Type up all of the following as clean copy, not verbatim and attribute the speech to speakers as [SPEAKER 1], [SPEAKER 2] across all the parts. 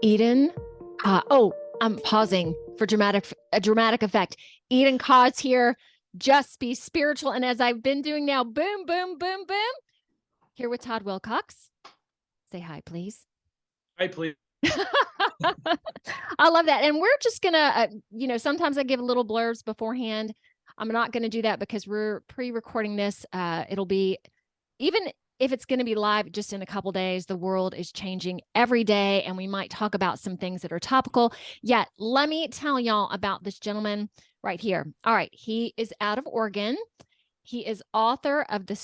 [SPEAKER 1] Eden, I'm pausing for a dramatic effect. Eden Cause here. Just be spiritual. And as I've been doing now, boom, boom, boom, boom. Here with Todd Wilcox. Say hi, please.
[SPEAKER 2] Hi, please.
[SPEAKER 1] I love that. And we're just going to, sometimes I give little blurbs beforehand. I'm not going to do that because we're pre-recording this. It'll be, even if it's going to be live just in a couple days, the world is changing every day. And we might talk about some things that are topical. Yet, let me tell y'all about this gentleman right here. All right. He is out of Oregon. He is author of the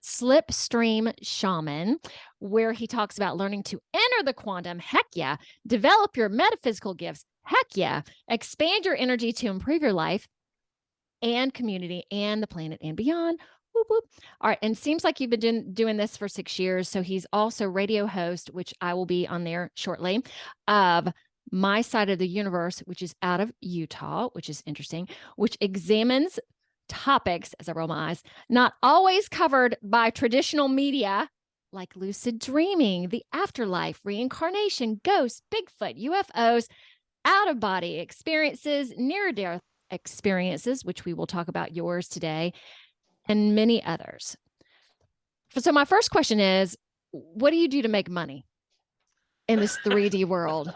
[SPEAKER 1] Slipstream Shaman, where he talks about learning to enter the quantum. Heck yeah. Develop your metaphysical gifts. Heck yeah. Expand your energy to improve your life and community and the planet and beyond. Whoop, whoop. All right. And seems like you've been doing this for 6 years. So he's also radio host, which I will be on there shortly, of My Side of the Universe, which is out of Utah, which is interesting, which examines topics, as I roll my eyes, not always covered by traditional media, like lucid dreaming, the afterlife, reincarnation, ghosts, Bigfoot, UFOs, out-of-body experiences, near-death experiences, which we will talk about yours today, and many others. So my first question is, what do you do to make money in this 3D world?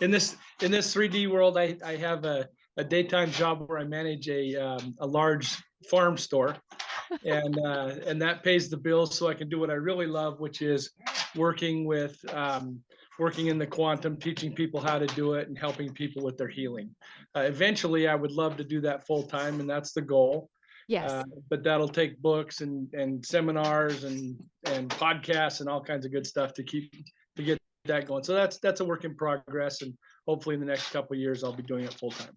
[SPEAKER 2] In this 3D world, I have a daytime job where I manage a large farm store, and that pays the bills, so I can do what I really love, which is working in the quantum, teaching people how to do it, and helping people with their healing. Eventually, I would love to do that full time, and that's the goal.
[SPEAKER 1] Yes.
[SPEAKER 2] But that'll take books and seminars and podcasts and all kinds of good stuff to get that going. So that's a work in progress, and hopefully in the next couple of years I'll be doing it full time.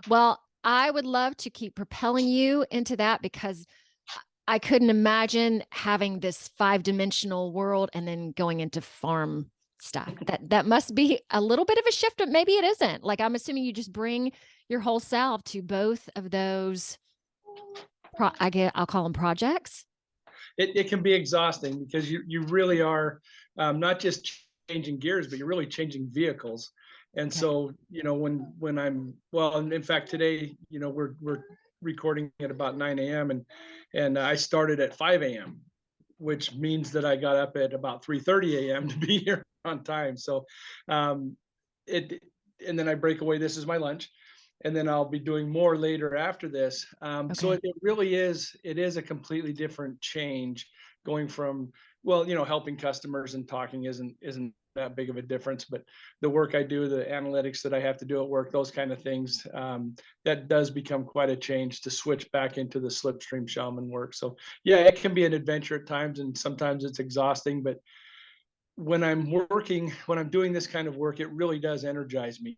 [SPEAKER 1] Well, I would love to keep propelling you into that, because I couldn't imagine having this 5-dimensional world and then going into farm stuff. That must be a little bit of a shift, but maybe it isn't. Like, I'm assuming you just bring your whole self to both of those. I'll call them projects.
[SPEAKER 2] It can be exhausting, because you really are not just changing gears, but you're really changing vehicles. And okay. So, when I'm, well, and in fact, today, we're recording at about 9 a.m. and I started at 5 a.m., which means that I got up at about 3:30 a.m. to be here on time. So, and then I break away. This is my lunch. And then I'll be doing more later after this. Okay. So it really is, it is a completely different change, going from, well, helping customers and talking isn't that big of a difference, but the work I do, the analytics that I have to do at work, those kind of things, that does become quite a change to switch back into the Slipstream Shaman work. So yeah, it can be an adventure at times, and sometimes it's exhausting, but when I'm doing this kind of work, it really does energize me.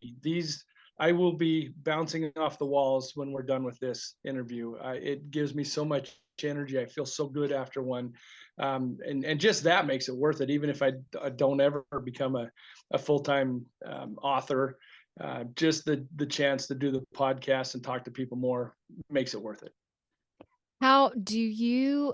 [SPEAKER 2] I will be bouncing off the walls when we're done with this interview. It gives me so much energy. I feel so good after one. And just that makes it worth it. Even if I don't ever become a full-time author, just the chance to do the podcast and talk to people more makes it worth it.
[SPEAKER 1] How do you,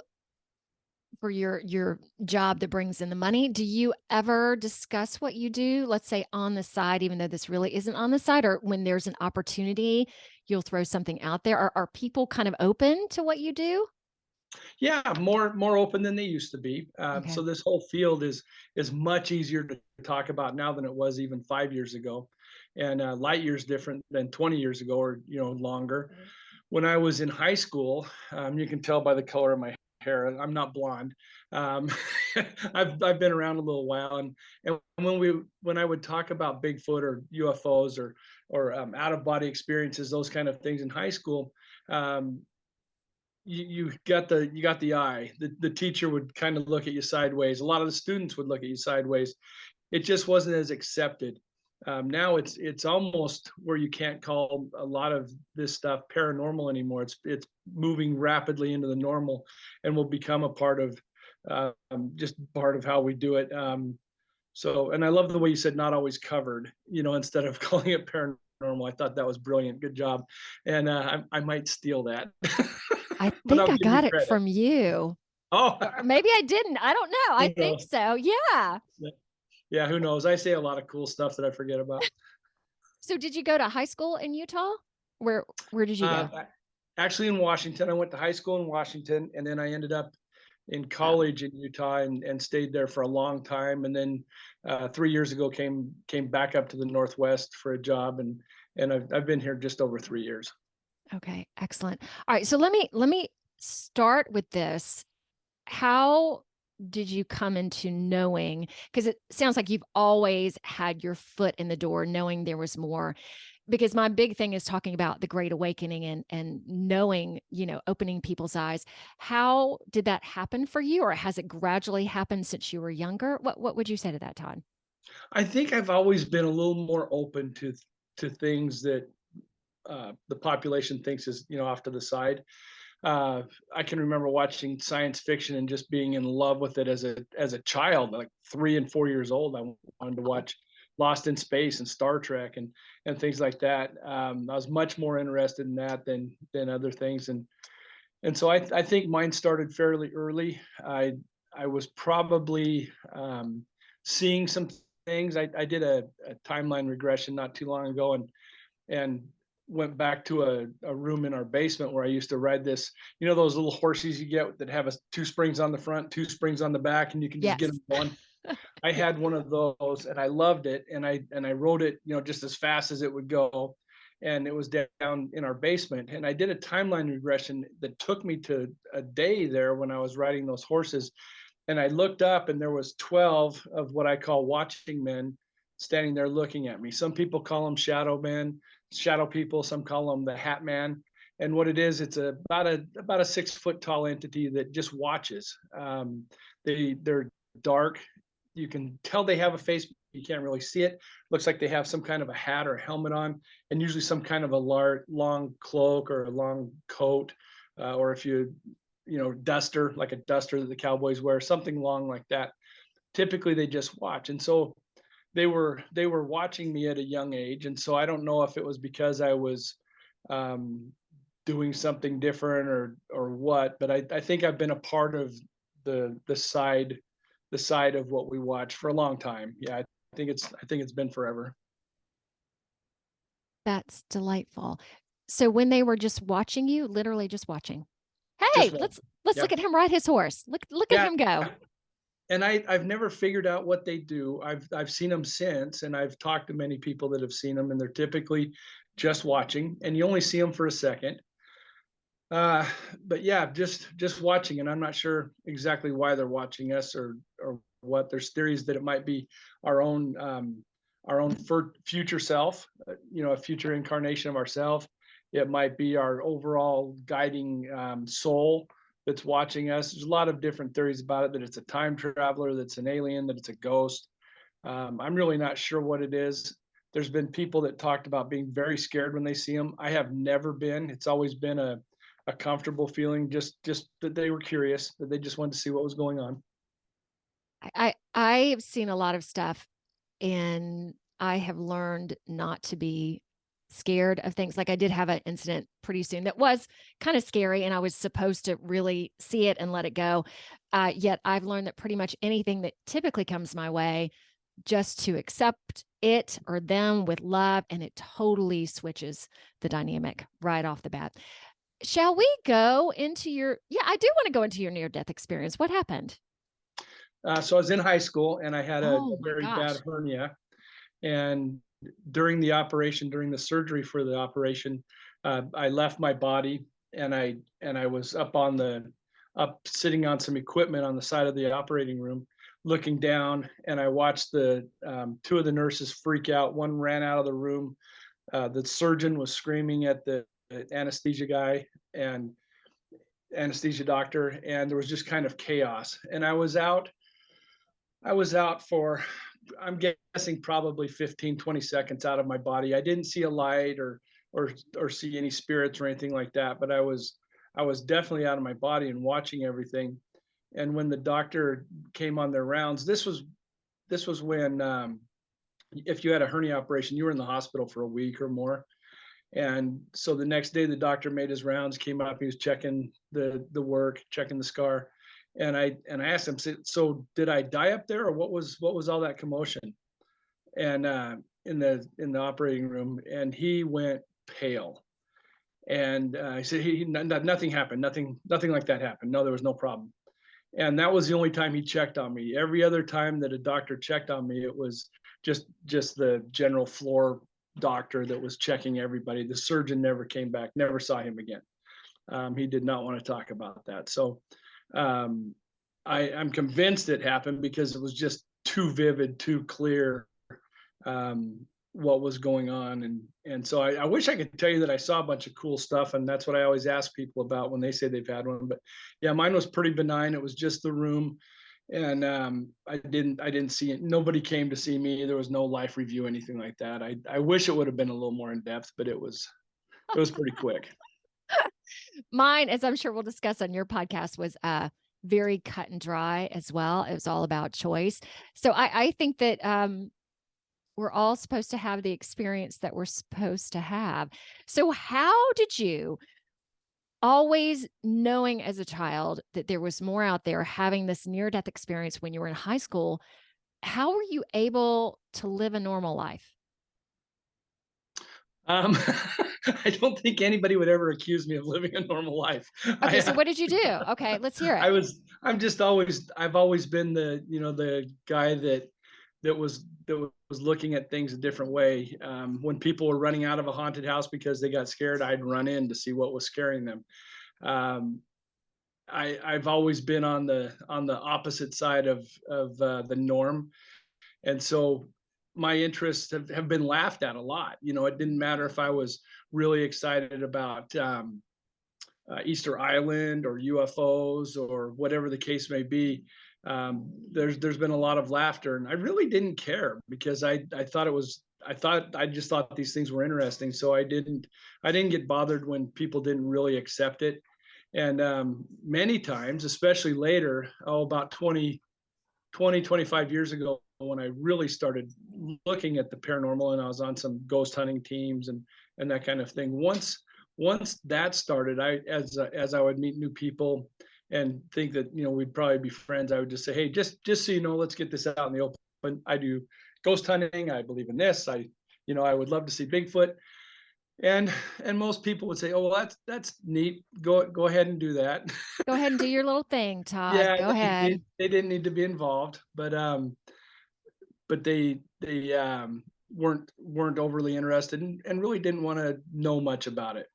[SPEAKER 1] for your job that brings in the money, do you ever discuss what you do, let's say on the side, even though this really isn't on the side, or when there's an opportunity, you'll throw something out there? Are people kind of open to what you do?
[SPEAKER 2] Yeah, more open than they used to be. Okay. So this whole field is much easier to talk about now than it was even 5 years ago, and light years different than 20 years ago, or longer. Mm-hmm. When I was in high school, you can tell by the color of my hair, I'm not blonde. I've been around a little while, and when I would talk about Bigfoot or UFOs or out of body experiences, those kind of things in high school, you got the eye. The teacher would kind of look at you sideways. A lot of the students would look at you sideways. It just wasn't as accepted. Now it's almost where you can't call a lot of this stuff paranormal anymore. It's moving rapidly into the normal, and will become a part of just part of how we do it. So, and I love the way you said not always covered, instead of calling it paranormal. I thought that was brilliant. Good job. And I might steal that.
[SPEAKER 1] I think I got it from you.
[SPEAKER 2] Oh,
[SPEAKER 1] or maybe I didn't. I don't know. I think so. Yeah.
[SPEAKER 2] Yeah, who knows? I say a lot of cool stuff that I forget about.
[SPEAKER 1] So did you go to high school in Utah? Where did you go?
[SPEAKER 2] Uh, Actually, in Washington, I went to high school in Washington, and then I ended up in
[SPEAKER 1] Oh,
[SPEAKER 2] college in Utah and stayed there for a long time. And then 3 years ago, came back up to the Northwest for a job, and I've been here just over 3 years.
[SPEAKER 1] okay, excellent. All right, so let me start with this. How did you come into knowing? Because it sounds like you've always had your foot in the door, knowing there was more. Because my big thing is talking about the Great Awakening and knowing, opening people's eyes. How did that happen for you, or has it gradually happened since you were younger? What would you say to that, Todd?
[SPEAKER 2] I think I've always been a little more open to things that the population thinks is off to the side. I can remember watching science fiction and just being in love with it as a child, like 3 and 4 years old. I wanted to watch Lost in Space and Star Trek and things like that. I was much more interested in that than other things, and so I think mine started fairly early. I was probably seeing some things. I did a timeline regression not too long ago, and went back to a room in our basement where I used to ride this, those little horses you get that have two springs on the front, two springs on the back, and you can just get
[SPEAKER 1] Yes.
[SPEAKER 2] them going. I had one of those and I loved it. And I rode it, just as fast as it would go. And it was down in our basement. And I did a timeline regression that took me to a day there when I was riding those horses. And I looked up and there was 12 of what I call watching men standing there looking at me. Some people call them shadow men, shadow people. Some call them the hat man. And what it is, it's about a 6 foot tall entity that just watches. They're dark. You can tell they have a face. You can't really see it. Looks like they have some kind of a hat or a helmet on, and usually some kind of a long cloak or a long coat, or if duster, like a duster that the cowboys wear, something long like that. Typically, they just watch, and so they were watching me at a young age, and so I don't know if it was because I was um, doing something different or what, but I think I've been a part of the side of what we watch for a long time. Yeah, I think it's been forever.
[SPEAKER 1] That's delightful. So when they were just watching you, literally just watching. Hey,
[SPEAKER 2] Just one.
[SPEAKER 1] let's look
[SPEAKER 2] Yep.
[SPEAKER 1] at him ride his horse. Look at
[SPEAKER 2] Yeah.
[SPEAKER 1] him go.
[SPEAKER 2] And I've never figured out what they do. I've seen them since, and I've talked to many people that have seen them, and they're typically just watching, and you only see them for a second. Uh, but yeah, just watching, and I'm not sure exactly why they're watching us or what. There's theories that it might be our own future self, a future incarnation of ourself. It might be our overall guiding soul that's watching us. There's a lot of different theories about it. That it's a time traveler, that's an alien, that it's a ghost. I'm really not sure what it is. There's been people that talked about being very scared when they see them. I have never been. It's always been a comfortable feeling, just that they were curious, that they just wanted to see what was going on.
[SPEAKER 1] I've seen a lot of stuff, and I have learned not to be scared of things. Like I did have an incident pretty soon that was kind of scary, and I was supposed to really see it and let it go. Yet I've learned that pretty much anything that typically comes my way, just to accept it or them with love, and it totally switches the dynamic right off the bat. Shall we go into yeah, I do want to go into your near death experience. What happened?
[SPEAKER 2] So I was in high school and I had a
[SPEAKER 1] Oh my
[SPEAKER 2] very bad
[SPEAKER 1] gosh.
[SPEAKER 2] hernia. And during the surgery for the operation, I left my body, and I was up sitting on some equipment on the side of the operating room, looking down, and I watched the two of the nurses freak out. One ran out of the room. The surgeon was screaming at the anesthesia guy and anesthesia doctor, and there was just kind of chaos. And I was out for, I'm guessing, probably 15, 20 seconds out of my body. I didn't see a light or see any spirits or anything like that, but I was definitely out of my body and watching everything. And when the doctor came on their rounds, this was when, if you had a hernia operation, you were in the hospital for a week or more. And so the next day, the doctor made his rounds, came up, he was checking the work, checking the scar, And I asked him, so did I die up there, or what was all that commotion? And in the operating room, and he went pale. And I said, nothing happened, nothing like that happened. No, there was no problem. And that was the only time he checked on me. Every other time that a doctor checked on me, it was just the general floor doctor that was checking everybody. The surgeon never came back, never saw him again. He did not want to talk about that. So um, I'm convinced it happened because it was just too vivid, too clear, what was going on. And so I wish I could tell you that I saw a bunch of cool stuff, and that's what I always ask people about when they say they've had one. But yeah, mine was pretty benign. It was just the room. And I didn't see it. Nobody came to see me. There was no life review, anything like that. I wish it would have been a little more in depth, but it was pretty quick.
[SPEAKER 1] Mine, as I'm sure we'll discuss on your podcast, was very cut and dry as well. It was all about choice. So I think that we're all supposed to have the experience that we're supposed to have. So how did you, always knowing as a child that there was more out there, having this near-death experience when you were in high school, how were you able to live a normal life?
[SPEAKER 2] Um, I don't think anybody would ever accuse me of living a normal life.
[SPEAKER 1] Okay,
[SPEAKER 2] I,
[SPEAKER 1] so what did you do? Okay, let's hear it.
[SPEAKER 2] I've always been the guy that was looking at things a different way. When people were running out of a haunted house because they got scared, I'd run in to see what was scaring them. Um, I've always been on the opposite side of the norm, and so my interests have been laughed at a lot. It didn't matter if I was really excited about Easter Island or UFOs or whatever the case may be. There's been a lot of laughter, and I really didn't care because I just thought these things were interesting. So I didn't get bothered when people didn't really accept it. And many times, especially later, about 25 years ago, when I really started looking at the paranormal, and I was on some ghost hunting teams and that kind of thing. Once that started, as I would meet new people and think that we'd probably be friends, I would just say, hey, just so you know, let's get this out in the open. I do ghost hunting. I believe in this. I would love to see Bigfoot. And most people would say, oh, well, that's neat. Go ahead and do that.
[SPEAKER 1] Go ahead and do your little thing, Todd.
[SPEAKER 2] Yeah,
[SPEAKER 1] Go ahead.
[SPEAKER 2] they didn't need to be involved, but they weren't overly interested, and really didn't want to know much about it.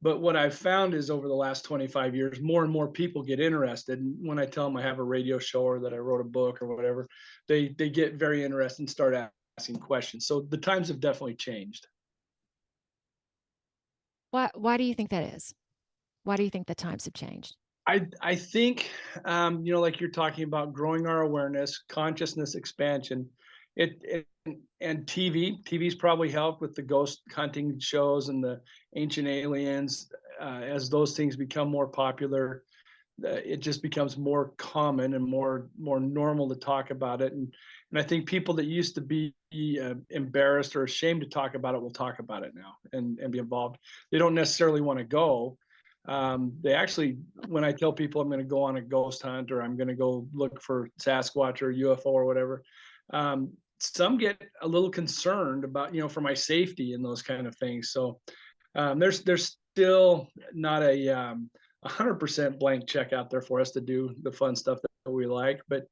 [SPEAKER 2] But what I've found is over the last 25 years, more and more people get interested. And when I tell them I have a radio show or that I wrote a book or whatever, they get very interested and start asking questions. So the times have definitely changed.
[SPEAKER 1] Why do you think that is? Why do you think the times have changed?
[SPEAKER 2] I think like you're talking about, growing our awareness, consciousness expansion. And TV's probably helped with the ghost hunting shows and the ancient aliens. As those things become more popular, it just becomes more common and more normal to talk about it. And I think people that used to be embarrassed or ashamed to talk about it will talk about it now and be involved. They don't necessarily want to go. They actually, when I tell people I'm going to go on a ghost hunt or I'm going to go look for Sasquatch or UFO or whatever, some get a little concerned about, for my safety and those kind of things. So there's still not a 100% blank check out there for us to do the fun stuff that we like. But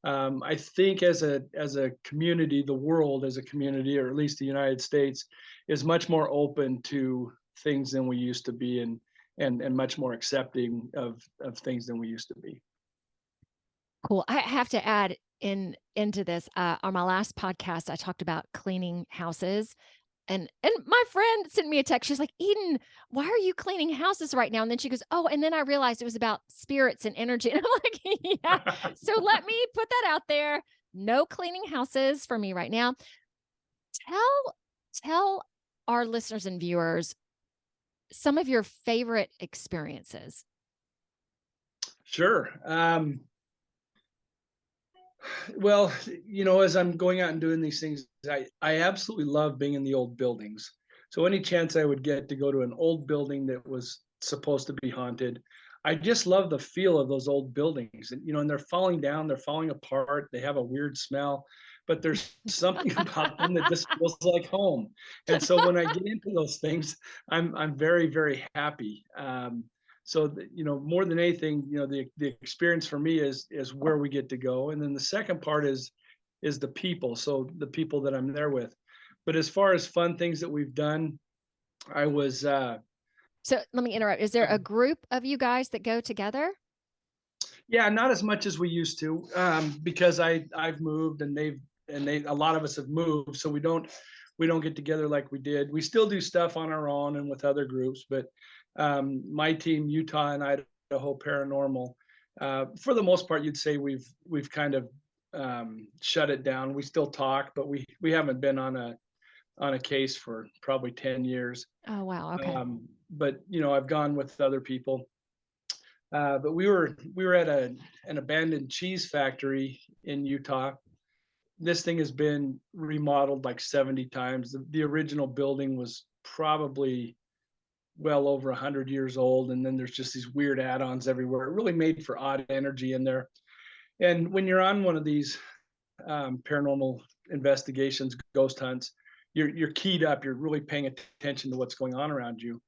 [SPEAKER 2] I think as a community, the world as a community, or at least the United States, is much more open to things than we used to be, and much more accepting of things than we used to be.
[SPEAKER 1] Cool. I have to add into this. On my last podcast, I talked about cleaning houses. And my friend sent me a text. She's like, Eden, why are you cleaning houses right now? And then she goes, oh, and then I realized it was about spirits and energy. And I'm like, yeah. So let me put that out there. No cleaning houses for me right now. Tell our listeners and viewers some of your favorite experiences.
[SPEAKER 2] Sure. Well, as I'm going out and doing these things, I absolutely love being in the old buildings. So any chance I would get to go to an old building that was supposed to be haunted, I just love the feel of those old buildings, and and they're falling down, they're falling apart, they have a weird smell, but there's something about them that just feels like home. And so when I get into those things, I'm very, very happy. So more than anything, the experience for me is where we get to go, and then the second part is the people. So the people that I'm there with. But as far as fun things that we've done, I was
[SPEAKER 1] So let me interrupt. Is there a group of you guys that go together?
[SPEAKER 2] yeah, not as much as we used to, because I've moved and a lot of us have moved, so we don't get together like we did. We still do stuff on our own and with other groups, but my team, Utah and Idaho Paranormal, for the most part, you'd say we've kind of shut it down. We still talk, but we haven't been on a case for probably 10 years.
[SPEAKER 1] Oh, wow. Okay.
[SPEAKER 2] But I've gone with other people. But we were at an abandoned cheese factory in Utah. This thing has been remodeled like 70 times. The original building was probably well over 100 years old, and then there's just these weird add-ons everywhere. It really made for odd energy in there. And when you're on one of these paranormal investigations, ghost hunts, you're keyed up. You're really paying attention to what's going on around you.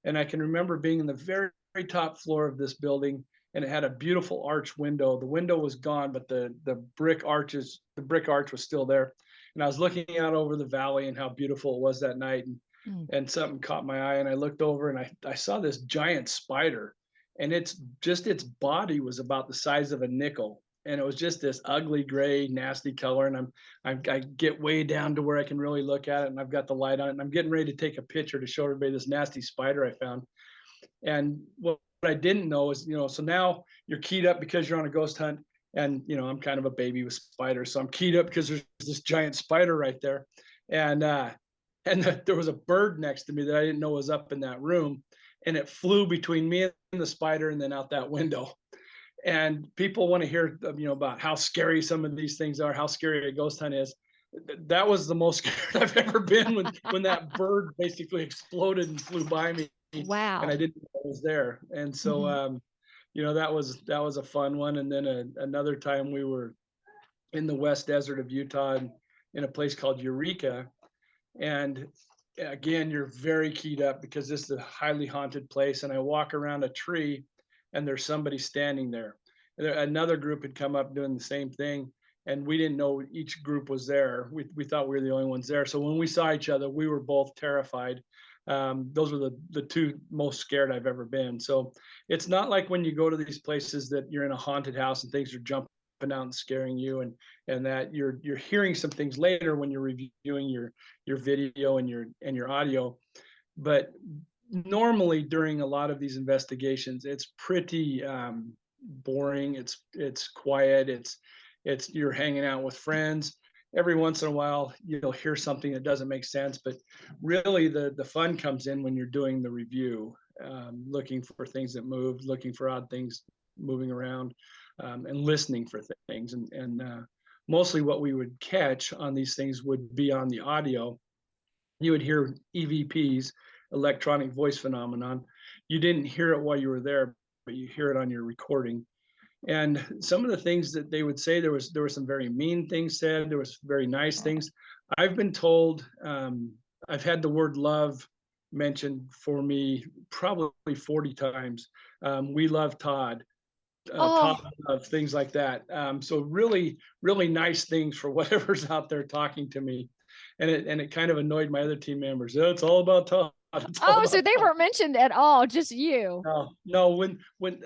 [SPEAKER 2] And I can remember being in the very, very top floor of this building, and it had a beautiful arch window. The window was gone, but the brick arch was still there. And I was looking out over the valley and how beautiful it was that night. And something caught my eye, and I looked over and I saw this giant spider, and its body was about the size of a nickel. And it was just this ugly gray, nasty color. And I get way down to where I can really look at it, and I've got the light on it, and I'm getting ready to take a picture to show everybody this nasty spider I found. And what I didn't know is, so now you're keyed up because you're on a ghost hunt, and I'm kind of a baby with spiders, so I'm keyed up because there's this giant spider right there, and there was a bird next to me that I didn't know was up in that room, and it flew between me and the spider and then out that window. And people want to hear about how scary some of these things are, how scary a ghost hunt is. That was the most scared I've ever been when that bird basically exploded and flew by me.
[SPEAKER 1] Wow.
[SPEAKER 2] And I didn't know it was there. And so that was a fun one. And then another time we were in the West Desert of Utah in a place called Eureka. And again, you're very keyed up because this is a highly haunted place. And I walk around a tree, and there's somebody standing there. Another group had come up doing the same thing, and we didn't know each group was there. We thought we were the only ones there. So when we saw each other, we were both terrified. Those were the two most scared I've ever been. So it's not like when you go to these places that you're in a haunted house and things are jumping out and scaring you, and that you're hearing some things later when you're reviewing your video and your audio. But normally during a lot of these investigations, it's pretty boring. It's quiet. It's you're hanging out with friends. Every once in a while, you'll hear something that doesn't make sense, but really the fun comes in when you're doing the review, looking for things that move, looking for odd things moving around, and listening for things. And mostly what we would catch on these things would be on the audio. You would hear EVPs, electronic voice phenomenon. You didn't hear it while you were there, but you hear it on your recording. And some of the things that they would say, there were some very mean things said. There was very nice things. I've been told, I've had the word love mentioned for me probably 40 times. We love Todd. Todd love, things like that. So really, really nice things for whatever's out there talking to me. And it kind of annoyed my other team members. Oh, it's all about Todd.
[SPEAKER 1] So they weren't mentioned at all, just you.
[SPEAKER 2] No. When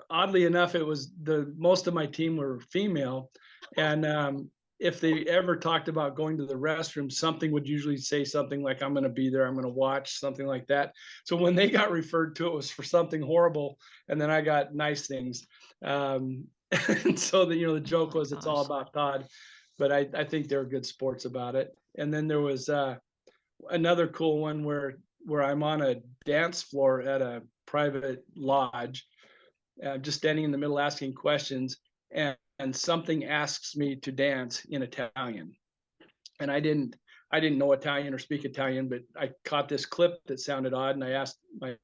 [SPEAKER 2] oddly enough, it was most of my team were female, and if they ever talked about going to the restroom, something would usually say something like, "I'm going to be there. I'm going to watch," something like that. So when they got referred to, it was for something horrible, and then I got nice things. And so the joke was, it's all about Todd, but I think they were good sports about it. And then there was another cool one where I'm on a dance floor at a private lodge, just standing in the middle asking questions, and something asks me to dance in Italian. And I didn't know Italian or speak Italian, but I caught this clip that sounded odd, and I asked the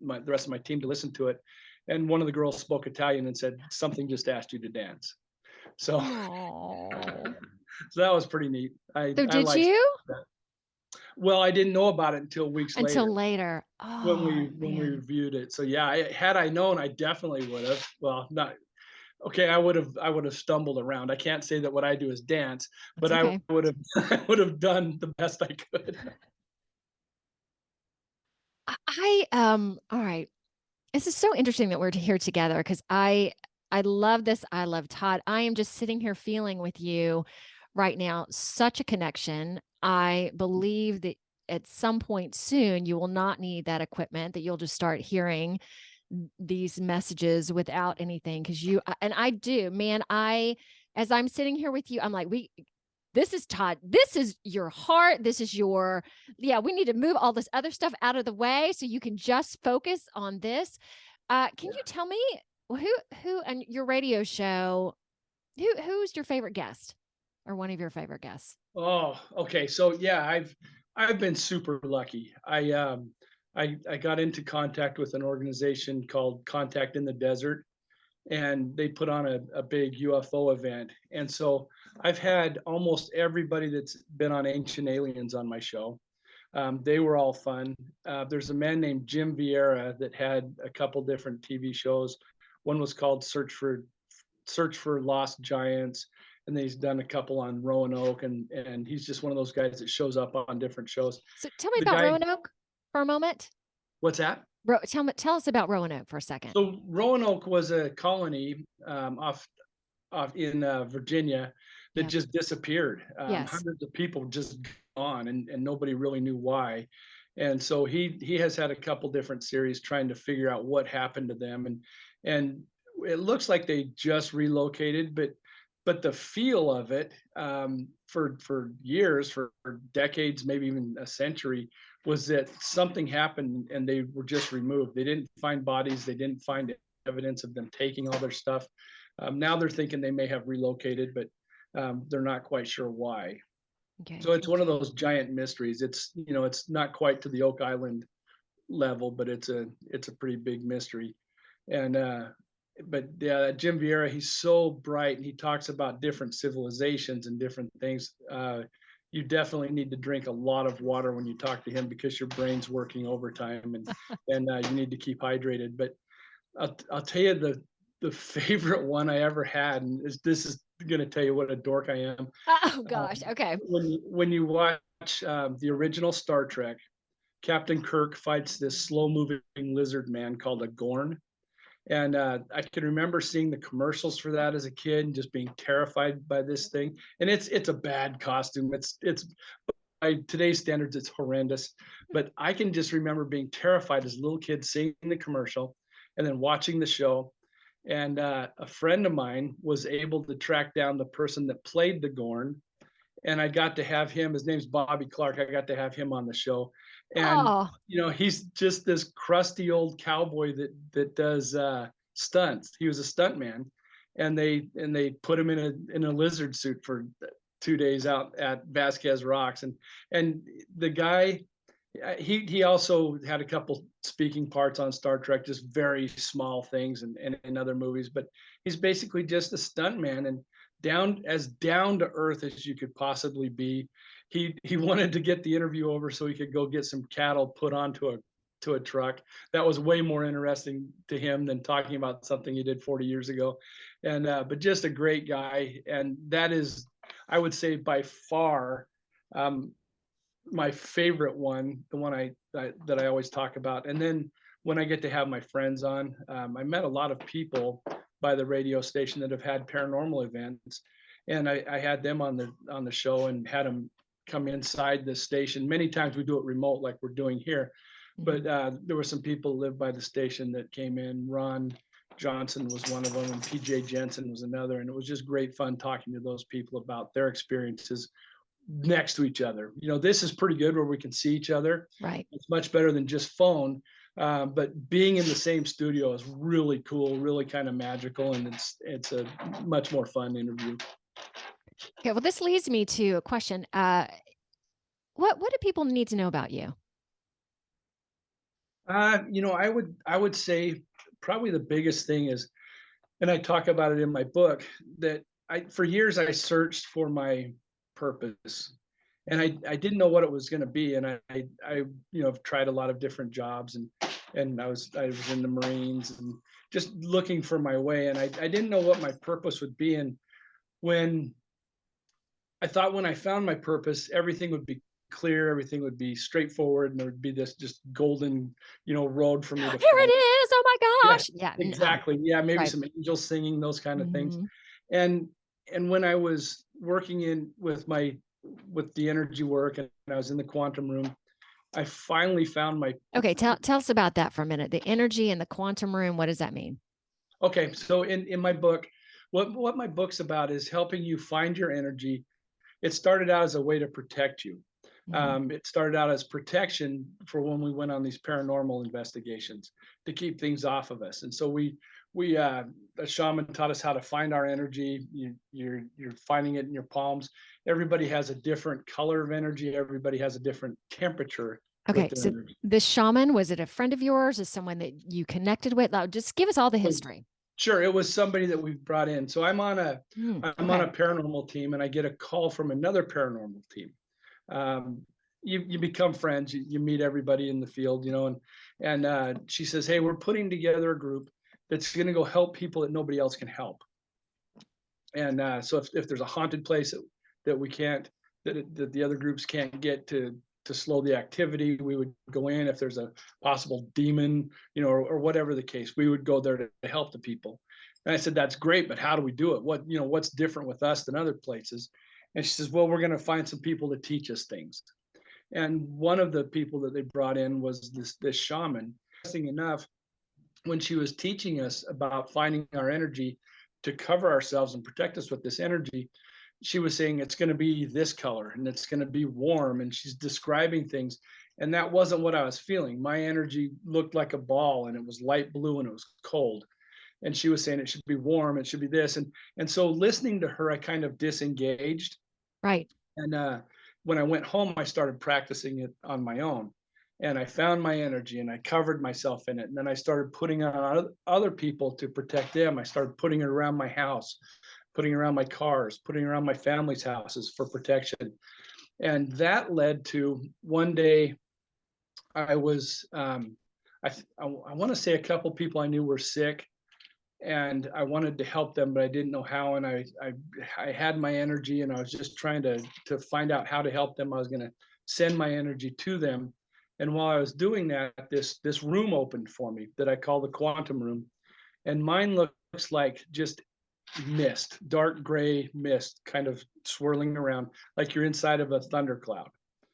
[SPEAKER 2] rest of my team to listen to it. and one of the girls spoke Italian and said, something just asked you to dance. So,
[SPEAKER 1] Oh.
[SPEAKER 2] so that was pretty neat.
[SPEAKER 1] So
[SPEAKER 2] I
[SPEAKER 1] did
[SPEAKER 2] like
[SPEAKER 1] you?
[SPEAKER 2] that. Well, I didn't know about it until weeks
[SPEAKER 1] Until
[SPEAKER 2] later
[SPEAKER 1] later. Oh,
[SPEAKER 2] when we
[SPEAKER 1] man.
[SPEAKER 2] reviewed it. So yeah, had I known, I definitely would have. Well, not okay. I would have stumbled around. I can't say that what I do is dance,
[SPEAKER 1] That's
[SPEAKER 2] but I
[SPEAKER 1] okay.
[SPEAKER 2] would have I would have done the best I could.
[SPEAKER 1] All right. This is so interesting that we're here together because I love this. I love Todd. I am just sitting here feeling with you right now such a connection. I believe that at some point soon you will not need that equipment, that you'll just start hearing these messages without anything because and I do, man. As I'm sitting here with you, I'm like, this is Todd. This is your heart. This is yeah, we need to move all this other stuff out of the way so you can just focus on this. Can you tell me who and your radio show, who's your favorite guest or one of your favorite guests?
[SPEAKER 2] Oh, okay. So yeah, I've been super lucky. I got into contact with an organization called Contact in the Desert, and they put on a big UFO event. And so I've had almost everybody that's been on Ancient Aliens on my show. They were all fun. There's a man named Jim Vieira that had a couple different TV shows. One was called Search for Lost Giants, and then he's done a couple on Roanoke, and he's just one of those guys that shows up on different shows.
[SPEAKER 1] So tell me
[SPEAKER 2] The
[SPEAKER 1] about
[SPEAKER 2] guy,
[SPEAKER 1] Roanoke for a moment.
[SPEAKER 2] what's that?
[SPEAKER 1] Tell us about Roanoke for a second.
[SPEAKER 2] So Roanoke was a colony off in Virginia that
[SPEAKER 1] Yeah.
[SPEAKER 2] just disappeared.
[SPEAKER 1] Yes.
[SPEAKER 2] Hundreds of people just gone, and nobody really knew why. And so he has had a couple different series trying to figure out what happened to them, and it looks like they just relocated, but the feel of it, for years, for decades, maybe even a century, was that something happened and they were just removed. They didn't find bodies. They didn't find evidence of them taking all their stuff. Now they're thinking they may have relocated, but they're not quite sure why.
[SPEAKER 1] Okay.
[SPEAKER 2] So it's one of those giant mysteries. It's it's not quite to the Oak Island level, but it's a pretty big mystery. And but yeah, Jim Vieira, he's so bright, and he talks about different civilizations and different things. You definitely need to drink a lot of water when you talk to him because your brain's working overtime, and you need to keep hydrated. But I'll tell you the favorite one I ever had, and this is going to tell you what a dork I am.
[SPEAKER 1] Oh gosh. Okay.
[SPEAKER 2] When you watch the original Star Trek, Captain Kirk fights this slow moving lizard man called a Gorn. And I can remember seeing the commercials for that as a kid and just being terrified by this thing. And it's a bad costume. It's by today's standards, it's horrendous. But I can just remember being terrified as a little kid, seeing the commercial and then watching the show. And a friend of mine was able to track down the person that played the Gorn, and I got to have him. His name's Bobby Clark. I got to have him on the show, and
[SPEAKER 1] Oh,
[SPEAKER 2] he's just this crusty old cowboy that does stunts. He was a stunt man, and they put him in a lizard suit for 2 days out at Vasquez Rocks, and the guy. He also had a couple speaking parts on Star Trek, just very small things and in other movies, but he's basically just a stunt man and down to earth as you could possibly be. He wanted to get the interview over so he could go get some cattle put onto a truck. That was way more interesting to him than talking about something he did 40 years ago. And but just a great guy, and that is, I would say, by far my favorite one, the one that I always talk about. And then when I get to have my friends on, I met a lot of people by the radio station that have had paranormal events, and I had them on the show and had them come inside the station. Many times we do it remote, like we're doing here, but there were some people who lived by the station that came in. Ron Johnson was one of them, and PJ Jensen was another, and it was just great fun talking to those people about their experiences next to each other. This is pretty good where we can see each other.
[SPEAKER 1] right.
[SPEAKER 2] It's much better than just phone. But being in the same studio is really cool, really kind of magical, and it's a much more fun interview.
[SPEAKER 1] Okay. Well, this leads me to a question. What do people need to know about you?
[SPEAKER 2] I would say probably the biggest thing is, and I talk about it in my book, that for years I searched for my purpose, and I didn't know what it was going to be. And I have tried a lot of different jobs, and I was in the Marines and just looking for my way. And I didn't know what my purpose would be. And when I thought when I found my purpose, everything would be clear, everything would be straightforward, and there would be this just golden, road for me to
[SPEAKER 1] Here it
[SPEAKER 2] follow.
[SPEAKER 1] is. Oh my
[SPEAKER 2] Yes,
[SPEAKER 1] gosh. Yeah. No.
[SPEAKER 2] exactly. Yeah, maybe
[SPEAKER 1] Right.
[SPEAKER 2] some angels singing, those kind of things.
[SPEAKER 1] Mhm.
[SPEAKER 2] And when I was working in with the energy work, and I was in the quantum room, I finally found my.
[SPEAKER 1] Okay. Tell us about that for a minute. The energy in the quantum room. What does that mean?
[SPEAKER 2] Okay, so in my book, what my book's about is helping you find your energy. It started out as a way to protect you.
[SPEAKER 1] Mhm.
[SPEAKER 2] It started out as protection for when we went on these paranormal investigations to keep things off of us. And so we a shaman taught us how to find our energy. You're finding it in your palms. Everybody has a different color of energy. Everybody has a different temperature with
[SPEAKER 1] Okay.
[SPEAKER 2] their
[SPEAKER 1] So
[SPEAKER 2] energy.
[SPEAKER 1] this shaman, was it a friend of yours? Is someone that you connected with? Like, just give us all the history.
[SPEAKER 2] Sure, it was somebody that we brought in. So I'm on
[SPEAKER 1] Okay.
[SPEAKER 2] a paranormal team, and I get a call from another paranormal team. um, you become friends. You meet everybody in the field, and she says, "Hey, we're putting together a group that's going to go help people that nobody else can help." And so if there's a haunted place that we can't that the other groups can't get to slow the activity, we would go in. If there's a possible demon, or whatever the case, we would go there to help the people. And I said, "That's great, but how do we do it? What's different with us than other places?" And she says, "Well, we're going to find some people to teach us things." And one of the people that they brought in was this shaman. Interesting enough, when she was teaching us about finding our energy to cover ourselves and protect us with this energy, she was saying it's going to be this color and it's going to be warm, and she's describing things. And that wasn't what I was feeling. My energy looked like a ball, and it was light blue, and it was cold. And she was saying it should be warm, it should be this. And so listening to her, I kind of disengaged.
[SPEAKER 1] Right.
[SPEAKER 2] And when I went home, I started practicing it on my own. And I found my energy, and I covered myself in it. And then I started putting it on other people to protect them. I started putting it around my house, putting it around my cars, putting it around my family's houses for protection. And that led to one day I was, I want to say a couple people I knew were sick, and I wanted to help them, but I didn't know how. And I had my energy, and I was just trying to find out how to help them. I was going to send my energy to them. And while I was doing that, this room opened for me that I call the quantum room. And mine looks like just mist, dark gray mist, kind of swirling around like you're inside of a thundercloud.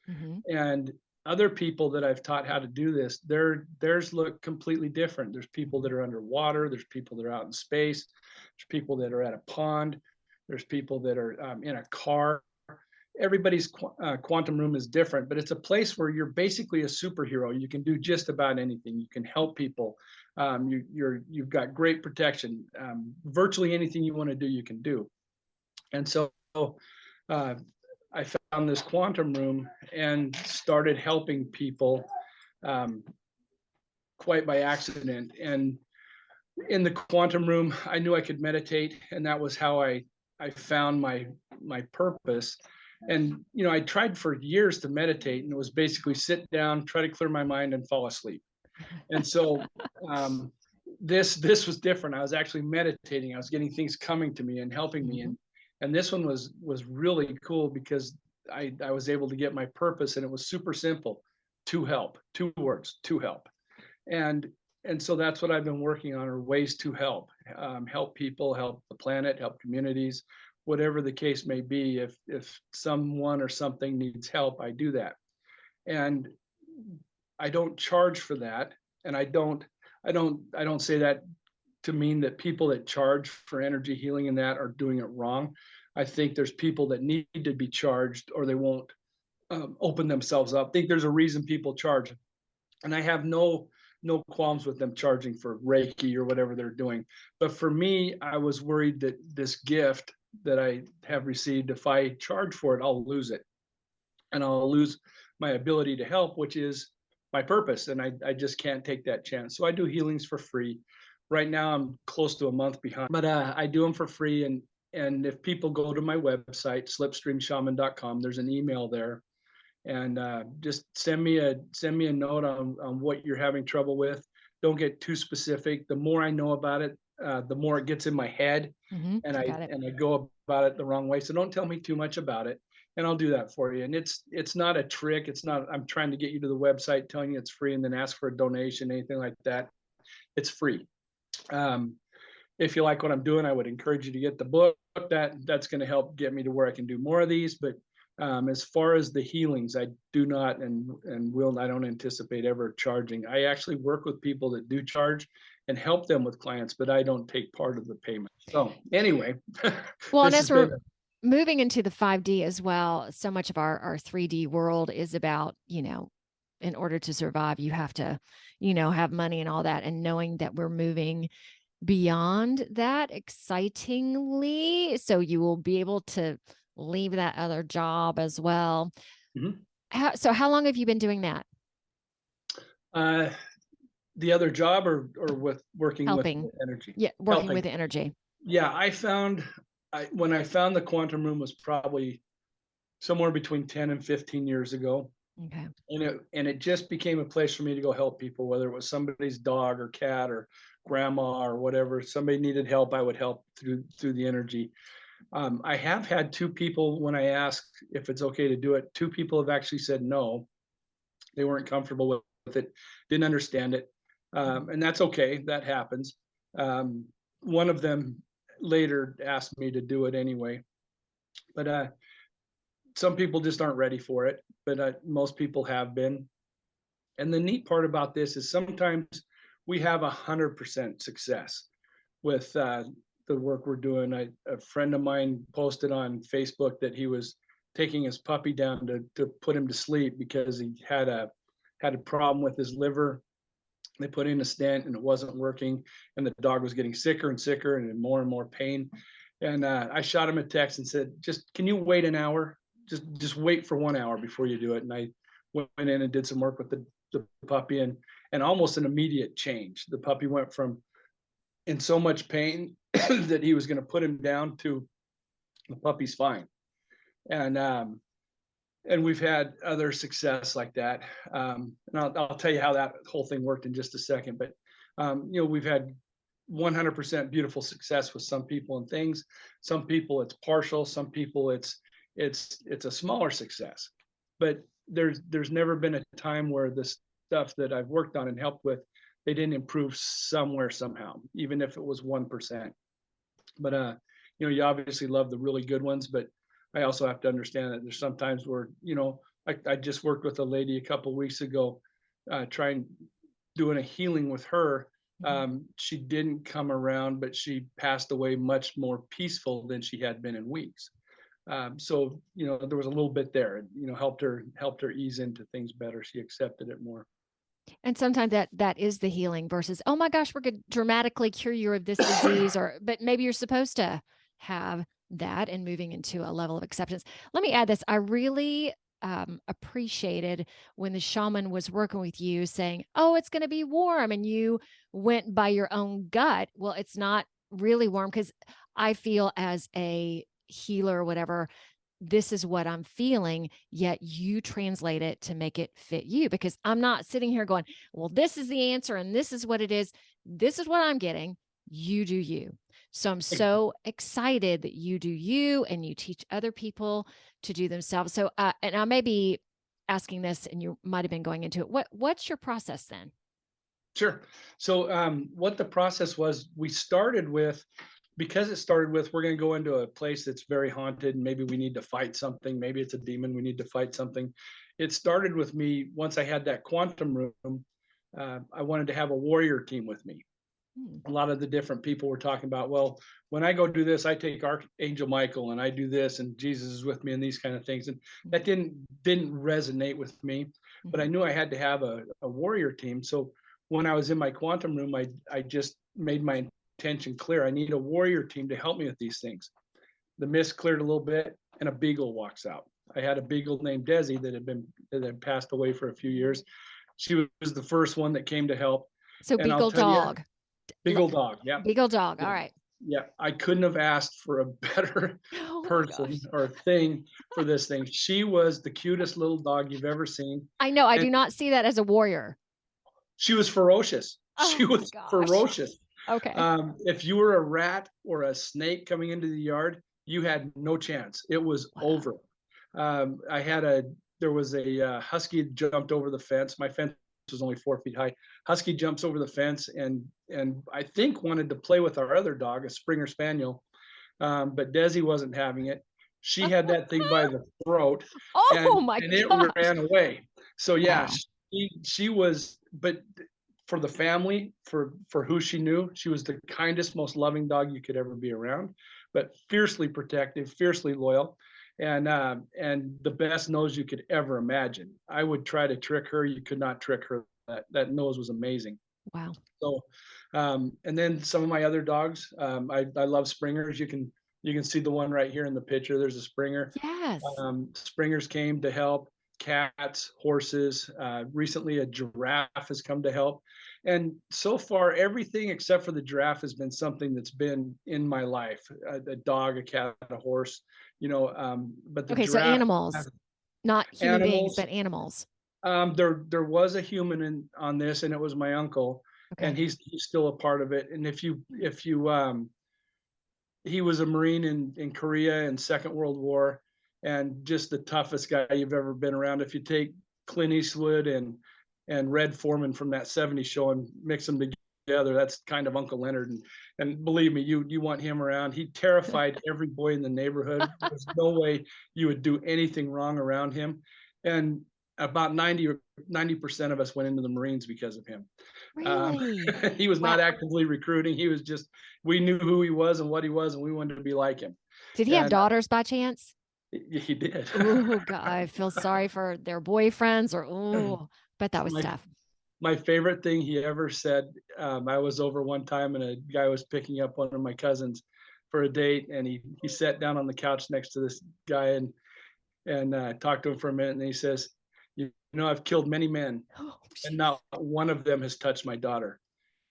[SPEAKER 1] Hmm.
[SPEAKER 2] And other people that I've taught how to do this, theirs look completely different. There's people that are underwater. There's people that are out in space. There's people that are at a pond. There's people that are in a car. Everybody's quantum room is different, but it's a place where you're basically a superhero. You can do just about anything. You can help people. You've got great protection. Virtually anything you want to do, you can do. And so uh, I found this quantum room and started helping people um, quite by accident. And in the quantum room, I knew I could meditate, and that was how I found my purpose. And I tried for years to meditate, and it was basically sit down, try to clear my mind, and fall asleep. And so um, this was different. I was actually meditating. I was getting things coming to me and helping me.
[SPEAKER 1] Hmm.
[SPEAKER 2] And this one was really cool because I was able to get my purpose, and it was super simple: to help. 2 words: to help. And and so that's what I've been working on, are ways to help people, help the planet, help communities, whatever the case may be. If someone or something needs help, I do that. And I don't charge for that. And I don't say that to mean that people that charge for energy healing and that are doing it wrong. I think there's people that need to be charged, or they won't open themselves up. I think there's a reason people charge, and I have no qualms with them charging for Reiki or whatever they're doing. But for me, I was worried that this gift that I have received, if I charge for it, I'll lose it, and I'll lose my ability to help, which is my purpose. And I just can't take that chance. So I do healings for free. Right now I'm close to a month behind, but I do them for free. And if people go to my website, slipstreamshaman.com, there's an email there, and just send me a note on what you're having trouble with. Don't get too specific. The more I know about it, the more it gets in my head, and I
[SPEAKER 1] Got it.
[SPEAKER 2] and I go about it the wrong way. So don't tell me too much about it, and I'll do that for you. And it's not a trick. It's not I'm trying to get you to the website, telling you it's free, and then ask for a donation, anything like that. It's free. Um, if you like what I'm doing, I would encourage you to get the book. That's going to help get me to where I can do more of these. But as far as the healings, I do not I don't anticipate ever charging. I actually work with people that do charge and help them with clients, but I don't take part of the payment. So anyway,
[SPEAKER 1] Well, and
[SPEAKER 2] this
[SPEAKER 1] as
[SPEAKER 2] has
[SPEAKER 1] we're
[SPEAKER 2] been
[SPEAKER 1] moving into the 5D as well, so much of our 3D world is about, in order to survive, you have to, have money and all that. And knowing that we're moving beyond that excitingly, so you will be able to leave that other job as well.
[SPEAKER 2] Mhm.
[SPEAKER 1] So how long have you been doing that?
[SPEAKER 2] The other job, or with working with
[SPEAKER 1] Helping.
[SPEAKER 2] energy,
[SPEAKER 1] Yeah, working
[SPEAKER 2] helping.
[SPEAKER 1] with the energy.
[SPEAKER 2] Yeah, when I found the quantum room was probably somewhere between 10 and 15 years ago.
[SPEAKER 1] Okay.
[SPEAKER 2] And it just became a place for me to go help people, whether it was somebody's dog or cat or grandma or whatever. Somebody needed help, I would help through the energy. I have had two people, when I asked if it's okay to do it, two people have actually said no. They weren't comfortable with it, didn't understand it, and that's okay. That happens. One of them later asked me to do it anyway, but some people just aren't ready for it. But most people have been. And the neat part about this is sometimes we have 100% success with the work we're doing. A friend of mine posted on Facebook that he was taking his puppy down to put him to sleep because he had a problem with his liver. They put in a stent and it wasn't working, and the dog was getting sicker and sicker and in more and more pain. And I shot him a text and said, "Just can you wait an hour? Just wait for 1 hour before you do it." And I went in and did some work with the puppy, and almost an immediate change. The puppy went from in so much pain that he was going to put him down to the puppy's fine. And we've had other success like that. And I'll tell you how that whole thing worked in just a second. But we've had 100% beautiful success with some people and things. Some people it's partial. Some people it's a smaller success. But there's never been a time where the stuff that I've worked on and helped with, they didn't improve somewhere somehow, even if it was 1%. But you obviously love the really good ones, but I also have to understand that there's sometimes where I just worked with a lady a couple of weeks ago, trying doing a healing with her. She didn't come around, but she passed away much more peaceful than she had been in weeks. So there was a little bit there. Helped her ease into things better. She accepted it more.
[SPEAKER 1] And sometimes that is the healing versus, oh my gosh, we're going to dramatically cure you of this disease, but maybe you're supposed to have that, and moving into a level of acceptance. Let me add this. I really appreciated when the shaman was working with you saying, oh, it's going to be warm. And you went by your own gut. Well, it's not really warm, because I feel as a healer or whatever, this is what I'm feeling, yet you translate it to make it fit you, because I'm not sitting here going, well, this is the answer and this is what it is. This is what I'm getting. You do you. So I'm so excited that you do you and you teach other people to do themselves. So, and I may be asking this and you might have been going into it. What's your process then?
[SPEAKER 2] Sure. So what the process was, because it started with, we're going to go into a place that's very haunted and maybe we need to fight something. Maybe it's a demon. We need to fight something. It started with me. Once I had that quantum room, I wanted to have a warrior team with me. A lot of the different people were talking about, well, when I go do this, I take Archangel Michael and I do this and Jesus is with me and these kind of things. And that didn't resonate with me, but I knew I had to have a warrior team. So when I was in my quantum room, I just made my intention clear. I need a warrior team to help me with these things. The mist cleared a little bit and a beagle walks out. I had a beagle named Desi that had passed away for a few years. She was the first one that came to help.
[SPEAKER 1] So
[SPEAKER 2] And I'll
[SPEAKER 1] beagle
[SPEAKER 2] tell you,
[SPEAKER 1] dog.
[SPEAKER 2] Beagle dog. Yeah.
[SPEAKER 1] Beagle dog. All
[SPEAKER 2] Yeah.
[SPEAKER 1] right.
[SPEAKER 2] Yeah. I couldn't have asked for a better
[SPEAKER 1] Oh my
[SPEAKER 2] person
[SPEAKER 1] gosh.
[SPEAKER 2] or thing for this thing. She was the cutest little dog you've ever seen.
[SPEAKER 1] I know. I
[SPEAKER 2] And
[SPEAKER 1] do not see that as a warrior.
[SPEAKER 2] she was ferocious. She
[SPEAKER 1] Oh my
[SPEAKER 2] was
[SPEAKER 1] gosh.
[SPEAKER 2] ferocious.
[SPEAKER 1] Okay.
[SPEAKER 2] If you were a rat or a snake coming into the yard, you had no chance. It was
[SPEAKER 1] Wow.
[SPEAKER 2] over. There was a husky jumped over the fence. My fence was only 4 feet high. Husky jumps over the fence and I think wanted to play with our other dog, a Springer Spaniel, but Desi wasn't having it. She had that thing by the throat, and
[SPEAKER 1] Oh my
[SPEAKER 2] it
[SPEAKER 1] gosh.
[SPEAKER 2] ran away. So yeah,
[SPEAKER 1] Wow.
[SPEAKER 2] she was, but for the family, for who she knew, she was the kindest, most loving dog you could ever be around, but fiercely protective, fiercely loyal, and the best nose you could ever imagine. I would try to trick her, you could not trick her. That nose was amazing.
[SPEAKER 1] Wow.
[SPEAKER 2] So, and then some of my other dogs, I love Springers. You can see the one right here in the picture. There's a Springer.
[SPEAKER 1] Yes.
[SPEAKER 2] Springers came to help. Cats, horses. Recently, a giraffe has come to help. And so far, everything except for the giraffe has been something that's been in my life. A dog, a cat, a horse. But the
[SPEAKER 1] Okay. So
[SPEAKER 2] giraffe
[SPEAKER 1] animals,
[SPEAKER 2] has
[SPEAKER 1] not human beings,
[SPEAKER 2] animals.
[SPEAKER 1] but animals.
[SPEAKER 2] There was a human on this, and it was my uncle, and
[SPEAKER 1] Okay.
[SPEAKER 2] he's still a part of it. And if you he was a Marine in Korea in Second World War, and just the toughest guy you've ever been around. If you take Clint Eastwood and Red Foreman from that '70s show and mix them together, that's kind of Uncle Leonard. And believe me, you want him around. He terrified every boy in the neighborhood. There's no way you would do anything wrong around him. And about 90% of us went into the Marines because of him. Um,
[SPEAKER 1] Really?
[SPEAKER 2] he was
[SPEAKER 1] Wow.
[SPEAKER 2] not actively recruiting. He was just, we knew who he was and what he was, and we wanted to be like him.
[SPEAKER 1] Did he have
[SPEAKER 2] And
[SPEAKER 1] daughters by chance?
[SPEAKER 2] he did.
[SPEAKER 1] Oh God, I feel sorry for their boyfriends or oh, bet that was
[SPEAKER 2] my
[SPEAKER 1] tough.
[SPEAKER 2] my favorite thing he ever said. I was over one time, and a guy was picking up one of my cousins for a date, and he sat down on the couch next to this guy and talked to him for a minute, and he says, "You know, I've killed many men,
[SPEAKER 1] Oh,
[SPEAKER 2] and not one of them has touched my daughter.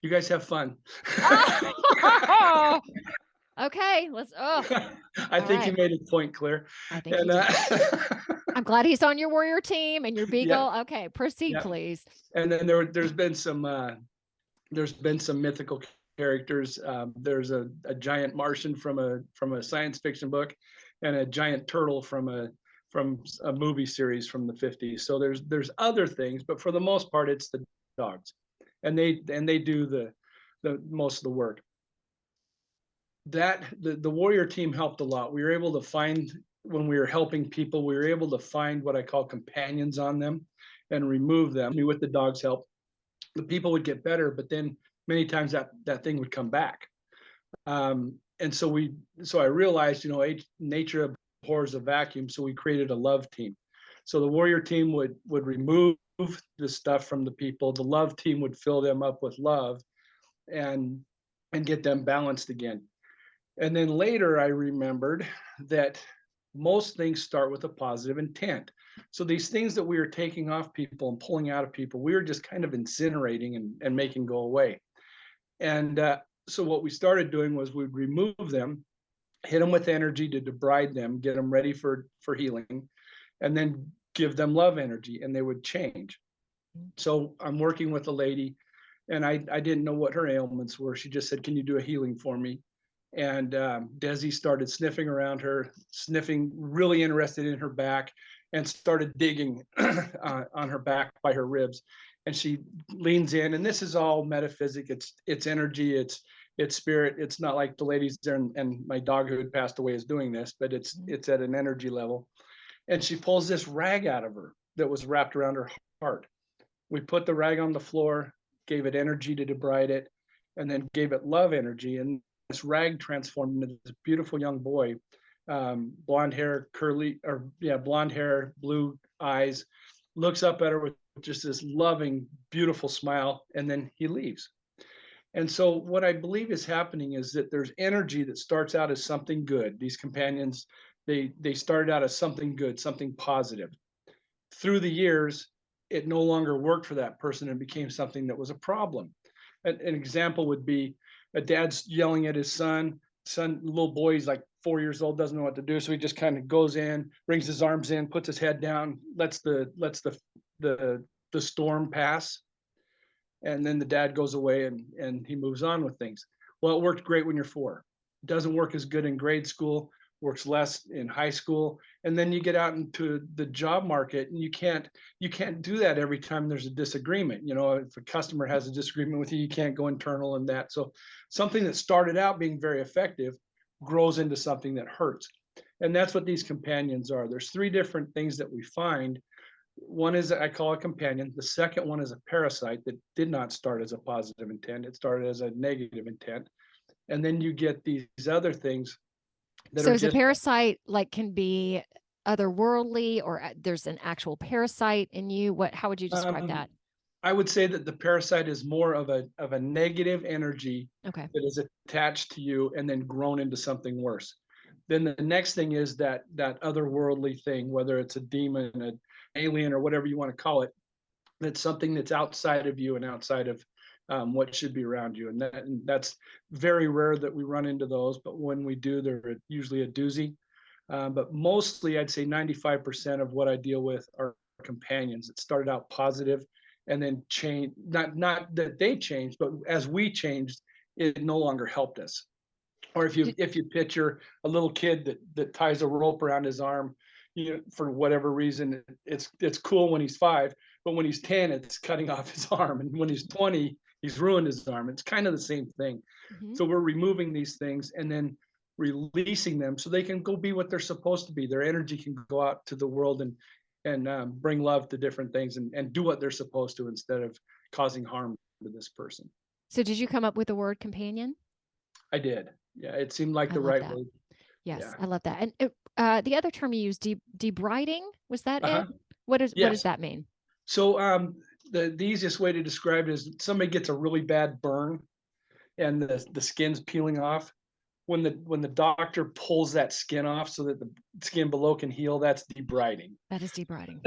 [SPEAKER 2] You guys have fun."
[SPEAKER 1] oh, okay, let's. Oh,
[SPEAKER 2] I
[SPEAKER 1] all
[SPEAKER 2] think he
[SPEAKER 1] right.
[SPEAKER 2] made his point clear.
[SPEAKER 1] I think he
[SPEAKER 2] And
[SPEAKER 1] did. I'm glad he's on your warrior team and your
[SPEAKER 2] yeah,
[SPEAKER 1] beagle. Okay, proceed,
[SPEAKER 2] yeah.
[SPEAKER 1] please.
[SPEAKER 2] And then there's been some mythical characters. There's a giant Martian from a science fiction book, and a giant turtle from a movie series from the '50s. So there's other things, but for the most part, it's the dogs, and they do the most of the work. The warrior team helped a lot. We were able to find, when we were helping people, we were able to find what I call companions on them and remove them. With the dog's help, the people would get better, but then many times that thing would come back. And so I realized, nature abhors a vacuum. So we created a love team. So the warrior team would remove the stuff from the people. The love team would fill them up with love and get them balanced again. And then later I remembered that most things start with a positive intent. So these things that we were taking off people and pulling out of people, we were just kind of incinerating and making go away. And so what we started doing was we'd remove them, hit them with energy to debride them, get them ready for healing, and then give them love energy, and they would change. So I'm working with a lady, and I didn't know what her ailments were. She just said, "Can you do a healing for me?" And Desi started sniffing around her, sniffing, really interested in her back, and started digging on her back by her ribs. And she leans in, and this is all metaphysic. It's energy, it's spirit. It's not like the ladies there and my dog who had passed away is doing this, but it's at an energy level. And she pulls this rag out of her that was wrapped around her heart. We put the rag on the floor, gave it energy to debride it, and then gave it love energy. And this rag transformed into this beautiful young boy, blonde hair, blonde hair, blue eyes, looks up at her with just this loving, beautiful smile, and then he leaves. And so what I believe is happening is that there's energy that starts out as something good. These companions, they started out as something good, something positive. Through the years, it no longer worked for that person and became something that was a problem. an example would be a dad's yelling at his little boy, he's like 4 years old, doesn't know what to do. So he just kind of goes in, brings his arms in, puts his head down, lets the storm pass. And then the dad goes away and he moves on with things. Well, it worked great when you're 4. It doesn't work as good in grade school, works less in high school. And then you get out into the job market and you can't do that every time there's a disagreement. If a customer has a disagreement with you, you can't go internal in that. So something that started out being very effective grows into something that hurts. And that's what these companions are. There's 3 different things that we find. One is, I call a companion. The second one is a parasite that did not start as a positive intent. It started as a negative intent. And then you get these other things that
[SPEAKER 1] So
[SPEAKER 2] are
[SPEAKER 1] is a
[SPEAKER 2] just,
[SPEAKER 1] parasite like can be otherworldly, or there's an actual parasite in you? How would you describe
[SPEAKER 2] um,
[SPEAKER 1] that?
[SPEAKER 2] I would say that the parasite is more of a negative energy
[SPEAKER 1] Okay.
[SPEAKER 2] that is attached to you and then grown into something worse. Then the next thing is that otherworldly thing, whether it's a demon, an alien, or whatever you want to call it. It's something that's outside of you and outside of what should be around you. And that's very rare that we run into those. But when we do, they're usually a doozy. But mostly, I'd say 95% of what I deal with are companions. It started out positive and then changed. Not that they changed, but as we changed, it no longer helped us. Or if you picture a little kid that ties a rope around his arm, for whatever reason, it's cool when he's 5, but when he's 10, it's cutting off his arm, and when he's 20, he's ruined his arm. It's kind of the same thing.
[SPEAKER 1] Mm-hmm.
[SPEAKER 2] So we're removing these things and then releasing them so they can go be what they're supposed to be. Their energy can go out to the world and bring love to different things and do what they're supposed to instead of causing harm to this person.
[SPEAKER 1] So did you come up with the word companion?
[SPEAKER 2] I did. Yeah, it seemed like
[SPEAKER 1] I
[SPEAKER 2] the
[SPEAKER 1] love
[SPEAKER 2] right
[SPEAKER 1] that.
[SPEAKER 2] word.
[SPEAKER 1] Yes,
[SPEAKER 2] Yeah.
[SPEAKER 1] I love that. And the other term you used, debriding, was that
[SPEAKER 2] Uh-huh.
[SPEAKER 1] it? What does
[SPEAKER 2] Yes.
[SPEAKER 1] that mean?
[SPEAKER 2] So the easiest way to describe it is somebody gets a really bad burn and the skin's peeling off. When the doctor pulls that skin off so that the skin below can heal, that's debriding.
[SPEAKER 1] That is debriding.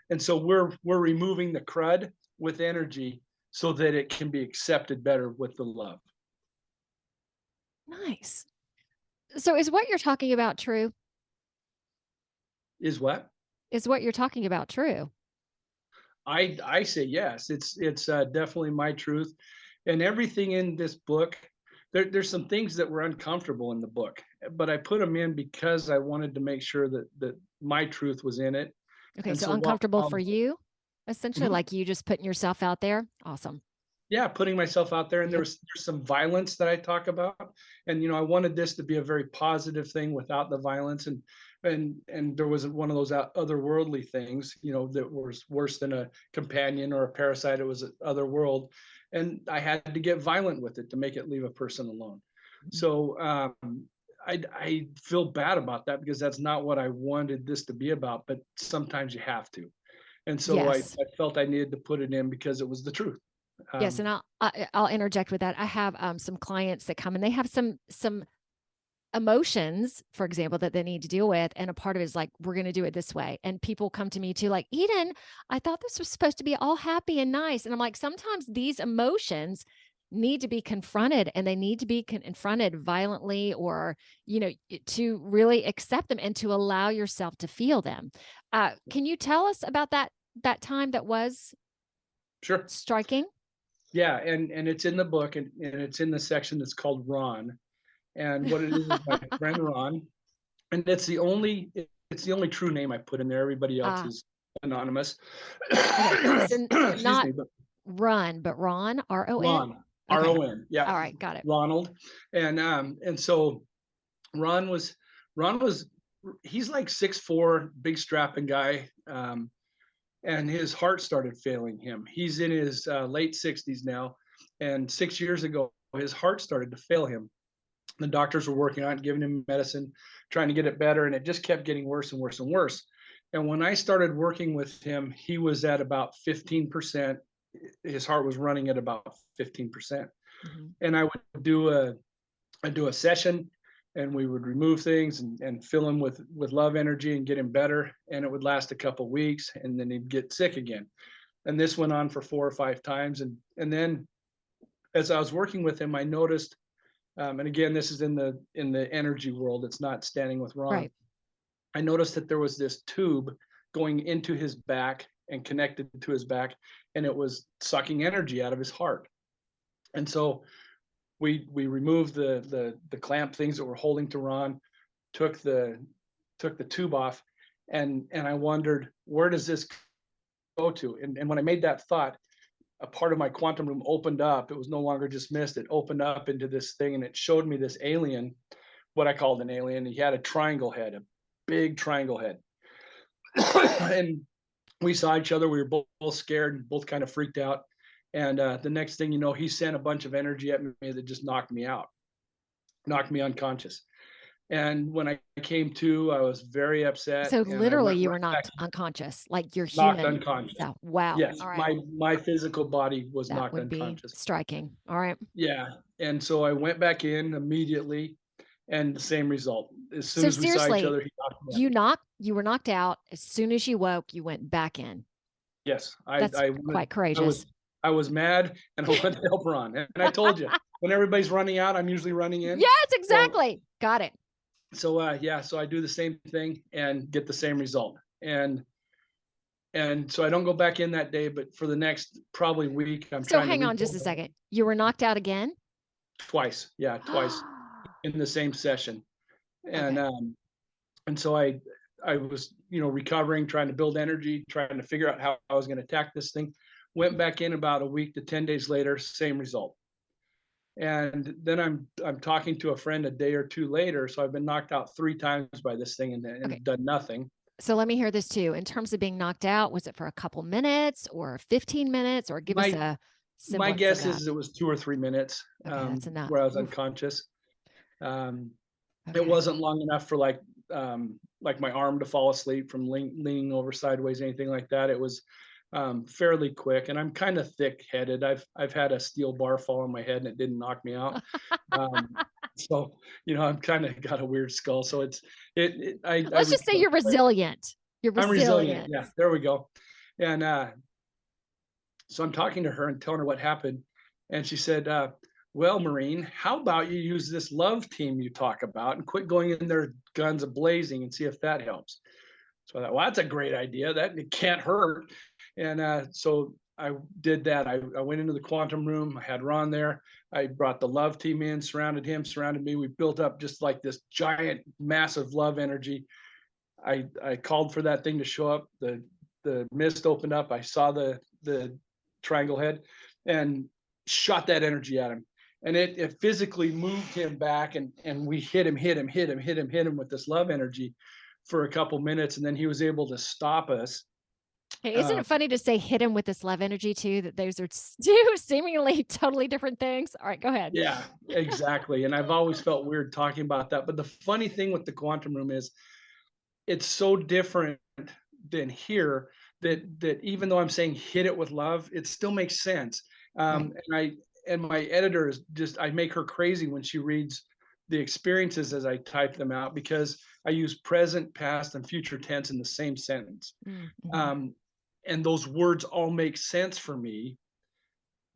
[SPEAKER 2] And so we're removing the crud with energy so that it can be accepted better with the love.
[SPEAKER 1] Nice. So is what you're talking about true?
[SPEAKER 2] Is what?
[SPEAKER 1] Is what you're talking about true?
[SPEAKER 2] I say yes. It's definitely my truth, and everything in this book. There's some things that were uncomfortable in the book, but I put them in because I wanted to make sure that my truth was in it.
[SPEAKER 1] Okay,
[SPEAKER 2] And
[SPEAKER 1] so
[SPEAKER 2] so
[SPEAKER 1] uncomfortable for you, essentially,
[SPEAKER 2] Mhm.
[SPEAKER 1] like you just putting yourself out there. Awesome.
[SPEAKER 2] Yeah, putting myself out there, and
[SPEAKER 1] Yep.
[SPEAKER 2] there's some violence that I talk about, and I wanted this to be a very positive thing without the violence, and there wasn't one of those otherworldly things, that was worse than a companion or a parasite. It was other world, and I had to get violent with it to make it leave a person alone.
[SPEAKER 1] Mhm.
[SPEAKER 2] So I feel bad about that because that's not what I wanted this to be about, but sometimes you have to, and so I
[SPEAKER 1] Yes.
[SPEAKER 2] felt I needed to put it in because it was the truth.
[SPEAKER 1] Yes, and
[SPEAKER 2] Um,
[SPEAKER 1] I'll interject with that. I have some clients that come and they have some emotions, for example, that they need to deal with, and a part of it is like, we're going to do it this way. And people come to me too, like, Eden, I thought this was supposed to be all happy and nice. And I'm like, sometimes these emotions need to be confronted, and they need to be confronted violently, or to really accept them and to allow yourself to feel them. Can you tell us about that time that was
[SPEAKER 2] sure.
[SPEAKER 1] striking?
[SPEAKER 2] Yeah, and it's in the book, and it's in the section that's called Ron. And what it is my friend Ron, and it's the only true name I put in there. Everybody else
[SPEAKER 1] Ah,
[SPEAKER 2] is anonymous.
[SPEAKER 1] okay. So
[SPEAKER 2] Excuse
[SPEAKER 1] not
[SPEAKER 2] me, but
[SPEAKER 1] Run, but Ron, RON?
[SPEAKER 2] Ron,
[SPEAKER 1] Okay.
[SPEAKER 2] RON, yeah,
[SPEAKER 1] All right. Got it.
[SPEAKER 2] Ronald, and so Ron was Ron was he's like 6'4", big strapping guy, and his heart started failing him. He's in his late 60s now, and 6 years ago his heart started to fail him. The doctors were working on it, giving him medicine, trying to get it better, and it just kept getting worse and worse and worse. And when I started working with him, he was at about 15%. His heart was running at about 15%.
[SPEAKER 1] Mm-hmm.
[SPEAKER 2] And I would do a session, and we would remove things and fill him with love energy and get him better. And it would last a couple of weeks, and then he'd get sick again. And this went on for 4 or 5 times. And then as I was working with him, I noticed, and again, this is in the energy world. It's not standing with Ron.
[SPEAKER 1] Right.
[SPEAKER 2] I noticed that there was this tube going into his back and connected to his back, and it was sucking energy out of his heart. And so we removed the clamp things that were holding to Ron, took the tube off, and I wondered, where does this go to? And when I made that thought, a part of my quantum room opened up. It was no longer just mist. It opened up into this thing, and it showed me this alien, what I called an alien. He had a triangle head, a big triangle head. And we saw each other. We were both scared and both kind of freaked out. And the next thing you know, he sent a bunch of energy at me that just knocked me out, knocked me unconscious. And when I came to, I was very upset.
[SPEAKER 1] So
[SPEAKER 2] and
[SPEAKER 1] literally you were knocked unconscious, like your
[SPEAKER 2] knocked
[SPEAKER 1] human
[SPEAKER 2] unconscious.
[SPEAKER 1] self. Wow.
[SPEAKER 2] Yes,
[SPEAKER 1] All right.
[SPEAKER 2] my physical body was
[SPEAKER 1] That
[SPEAKER 2] knocked
[SPEAKER 1] would be
[SPEAKER 2] unconscious.
[SPEAKER 1] striking. All right.
[SPEAKER 2] Yeah, and so I went back in immediately, and the same result. As soon
[SPEAKER 1] So
[SPEAKER 2] as we saw each
[SPEAKER 1] seriously,
[SPEAKER 2] other, he knocked me out.
[SPEAKER 1] you were knocked out. As soon as you woke, you went back in.
[SPEAKER 2] Yes,
[SPEAKER 1] That's quite courageous.
[SPEAKER 2] I was mad, and I wanted to help Ron. And I told you, when everybody's running out, I'm usually running in.
[SPEAKER 1] Yes, exactly. Got it.
[SPEAKER 2] So yeah, so I do the same thing and get the same result. And so I don't go back in that day, but for the next probably week, I'm
[SPEAKER 1] So
[SPEAKER 2] trying
[SPEAKER 1] hang
[SPEAKER 2] to
[SPEAKER 1] on just a second. You were knocked out again?
[SPEAKER 2] twice. Yeah, twice in the same session. And
[SPEAKER 1] Okay.
[SPEAKER 2] and so I was, recovering, trying to build energy, trying to figure out how I was going to attack this thing. Went back in about a week to 10 days later, same result. And then I'm talking to a friend a day or two later. So I've been knocked out 3 times by this thing and
[SPEAKER 1] Okay.
[SPEAKER 2] done nothing.
[SPEAKER 1] So let me hear this too. In terms of being knocked out, was it for a couple minutes or 15 minutes, or give us a
[SPEAKER 2] My
[SPEAKER 1] semblance
[SPEAKER 2] guess
[SPEAKER 1] of that?
[SPEAKER 2] is it was 2 or 3 minutes,
[SPEAKER 1] Okay, that's enough.
[SPEAKER 2] where I was
[SPEAKER 1] Oof.
[SPEAKER 2] unconscious.
[SPEAKER 1] Okay.
[SPEAKER 2] It wasn't long enough for like my arm to fall asleep from leaning over sideways, anything like that. It was fairly quick, and I'm kind of thick-headed. I've had a steel bar fall on my head, and it didn't knock me out. So I'm kind of got a weird skull. So it's
[SPEAKER 1] Let's just say you're resilient. You're
[SPEAKER 2] I'm resilient.
[SPEAKER 1] resilient.
[SPEAKER 2] Yeah, there we go. And so I'm talking to her and telling her what happened, and she said, well, Maureen, how about you use this love team you talk about and quit going in there guns a-blazing and see if that helps. So I thought, well, that's a great idea. That it can't hurt. And so I did that. I went into the quantum room. I had Ron there. I brought the love team in, surrounded him, surrounded me. We built up just like this giant, massive love energy. I called for that thing to show up. The mist opened up. I saw the triangle head and shot that energy at him. And it physically moved him back, and we hit him with this love energy for a couple minutes, and then he was able to stop us.
[SPEAKER 1] Hey, isn't it funny to say hit him with this love energy too? That those are two seemingly totally different things. All right, go ahead.
[SPEAKER 2] Yeah, exactly. And I've always felt weird talking about that. But the funny thing with the quantum room is it's so different than here that even though I'm saying hit it with love, it still makes sense.
[SPEAKER 1] Right.
[SPEAKER 2] And my editor is just, I make her crazy when she reads the experiences as I type them out, because I use present, past, and future tense in the same sentence.
[SPEAKER 1] Mm-hmm.
[SPEAKER 2] And those words all make sense for me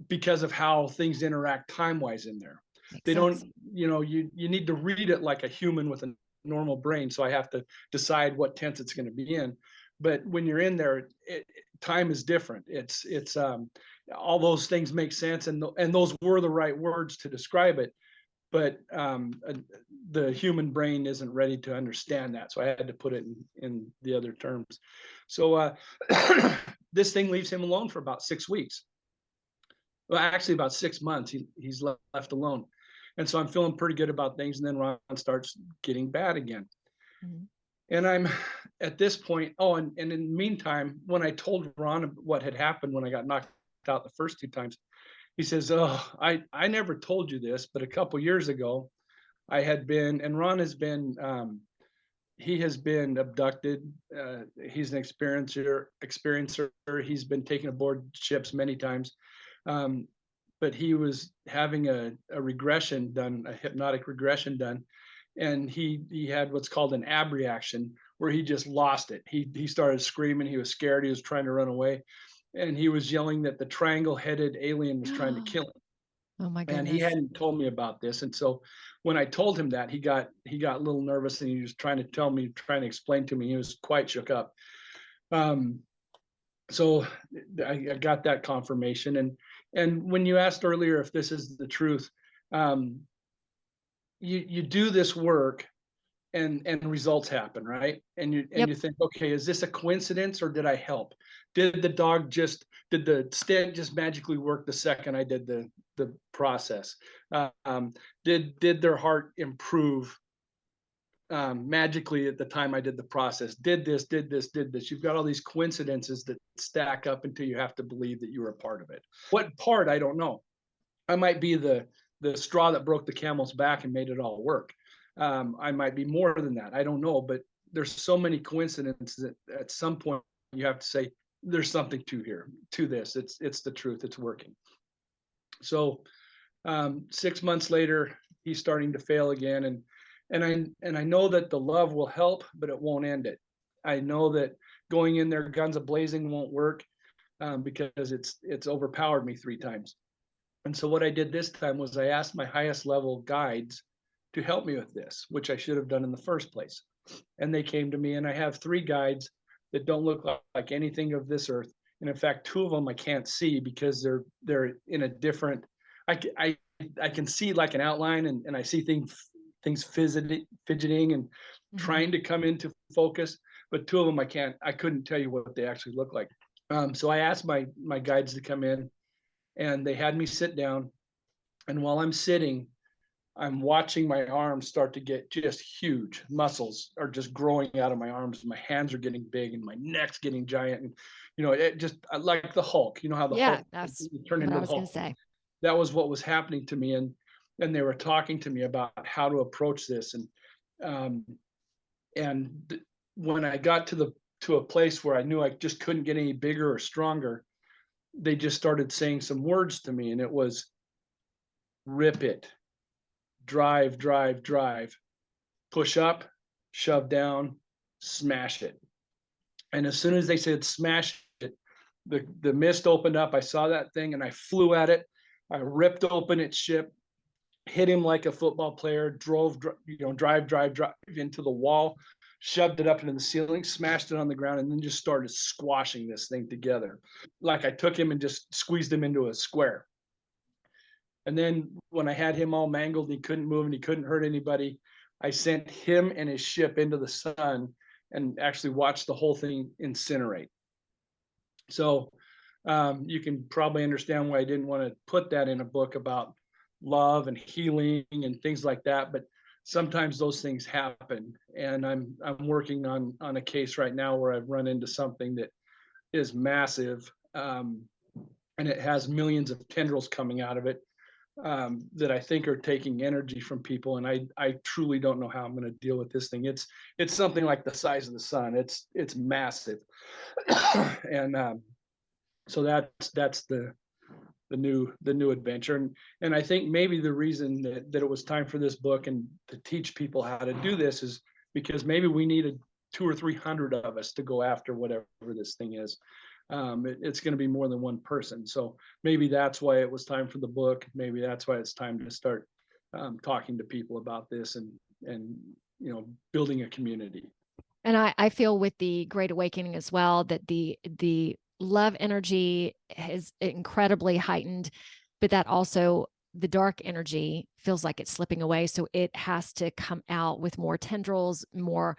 [SPEAKER 2] because of how things interact time-wise in there. They don't, you need to read it like a human with a normal brain. So I have to decide what tense it's going to be in. But when you're in there, time is different. It's all those things make sense, and those were the right words to describe it. But the human brain isn't ready to understand that, so I had to put it in the other terms. So this thing leaves him alone for about 6 weeks. Well, actually, about 6 months. He's left alone, and so I'm feeling pretty good about things. And then Ron starts getting bad again. Mm-hmm. And I'm at this point. Oh, and in the meantime, when I told Ron what had happened when I got knocked out the first 2 times, he says, "Oh, I never told you this, but a couple years ago, I had been, and Ron has been, he has been abducted. He's an experiencer. He's been taken aboard ships many times, but he was having a regression done, a hypnotic regression done, and he had what's called an abreaction, where he just lost it. He started screaming. He was scared. He was trying to run away. And he was yelling that the triangle-headed alien was trying to kill him.
[SPEAKER 1] Oh my
[SPEAKER 2] And he
[SPEAKER 1] goodness.
[SPEAKER 2] hadn't told me about this. And so when I told him that, he got a little nervous, and he was trying to explain to me. He was quite shook up. Um, so I got that confirmation. And when you asked earlier if this is the truth, um, you do this work, and results happen, right? And
[SPEAKER 1] Yep.
[SPEAKER 2] you think, okay, is this a coincidence, or did I help? Did the stent just magically work the second I did the process? Did their heart improve magically at the time I did the process? Did this? You've got all these coincidences that stack up until you have to believe that you were a part of it. What part, I don't know. I might be the straw that broke the camel's back and made it all work. I might be more than that. I don't know, but there's so many coincidences that at some point you have to say there's something to this. It's the truth. It's working. So 6 months later, he's starting to fail again, and I know that the love will help, but it won't end it. I know that going in there guns a blazing won't work, because it's overpowered me 3 times. And so what I did this time was I asked my highest level guides to help me with this, which I should have done in the first place. And they came to me, and I have 3 guides that don't look like anything of this earth. And in fact, 2 of them I can't see because they're in a different. I I can see like an outline, and I see things fidgeting and
[SPEAKER 1] Mhm.
[SPEAKER 2] trying to come into focus. But 2 of them I couldn't tell you what they actually look like. So I asked my guides to come in, and they had me sit down. And while I'm sitting, I'm watching my arms start to get just huge. Muscles are just growing out of my arms. My hands are getting big, and my neck's getting giant. And, it just like the Hulk, how the
[SPEAKER 1] Yeah,
[SPEAKER 2] Hulk
[SPEAKER 1] that's
[SPEAKER 2] turned
[SPEAKER 1] what I
[SPEAKER 2] into the
[SPEAKER 1] was going
[SPEAKER 2] Hulk.
[SPEAKER 1] to say.
[SPEAKER 2] That was what was happening to me. And they were talking to me about how to approach this. Um, and when I got to a place where I knew I just couldn't get any bigger or stronger, they just started saying some words to me, and it was rip it, drive, drive, drive, push up, shove down, smash it. And as soon as they said smash it, the mist opened up. I saw that thing, and I flew at it. I ripped open its ship, hit him like a football player, drive into the wall, shoved it up into the ceiling, smashed it on the ground, and then just started squashing this thing together. Like I took him and just squeezed him into a square. And then when I had him all mangled, he couldn't move and he couldn't hurt anybody, I sent him and his ship into the sun and actually watched the whole thing incinerate. So you can probably understand why I didn't want to put that in a book about love and healing and things like that. But sometimes those things happen, and I'm working on a case right now where I've run into something that is massive, and it has millions of tendrils coming out of it, that I think are taking energy from people, and I truly don't know how I'm going to deal with this thing. It's something like the size of the sun. It's massive, and so that's the new adventure, and I think maybe the reason that it was time for this book and to teach people how to do this is because maybe we needed 200 or 300 of us to go after whatever this thing is. It's going to be more than one person. So maybe that's why it was time for the book. Maybe that's why it's time to start talking to people about this and building a community.
[SPEAKER 1] And I feel with the Great Awakening as well that the love energy is incredibly heightened, but that also the dark energy feels like it's slipping away. So it has to come out with more tendrils, more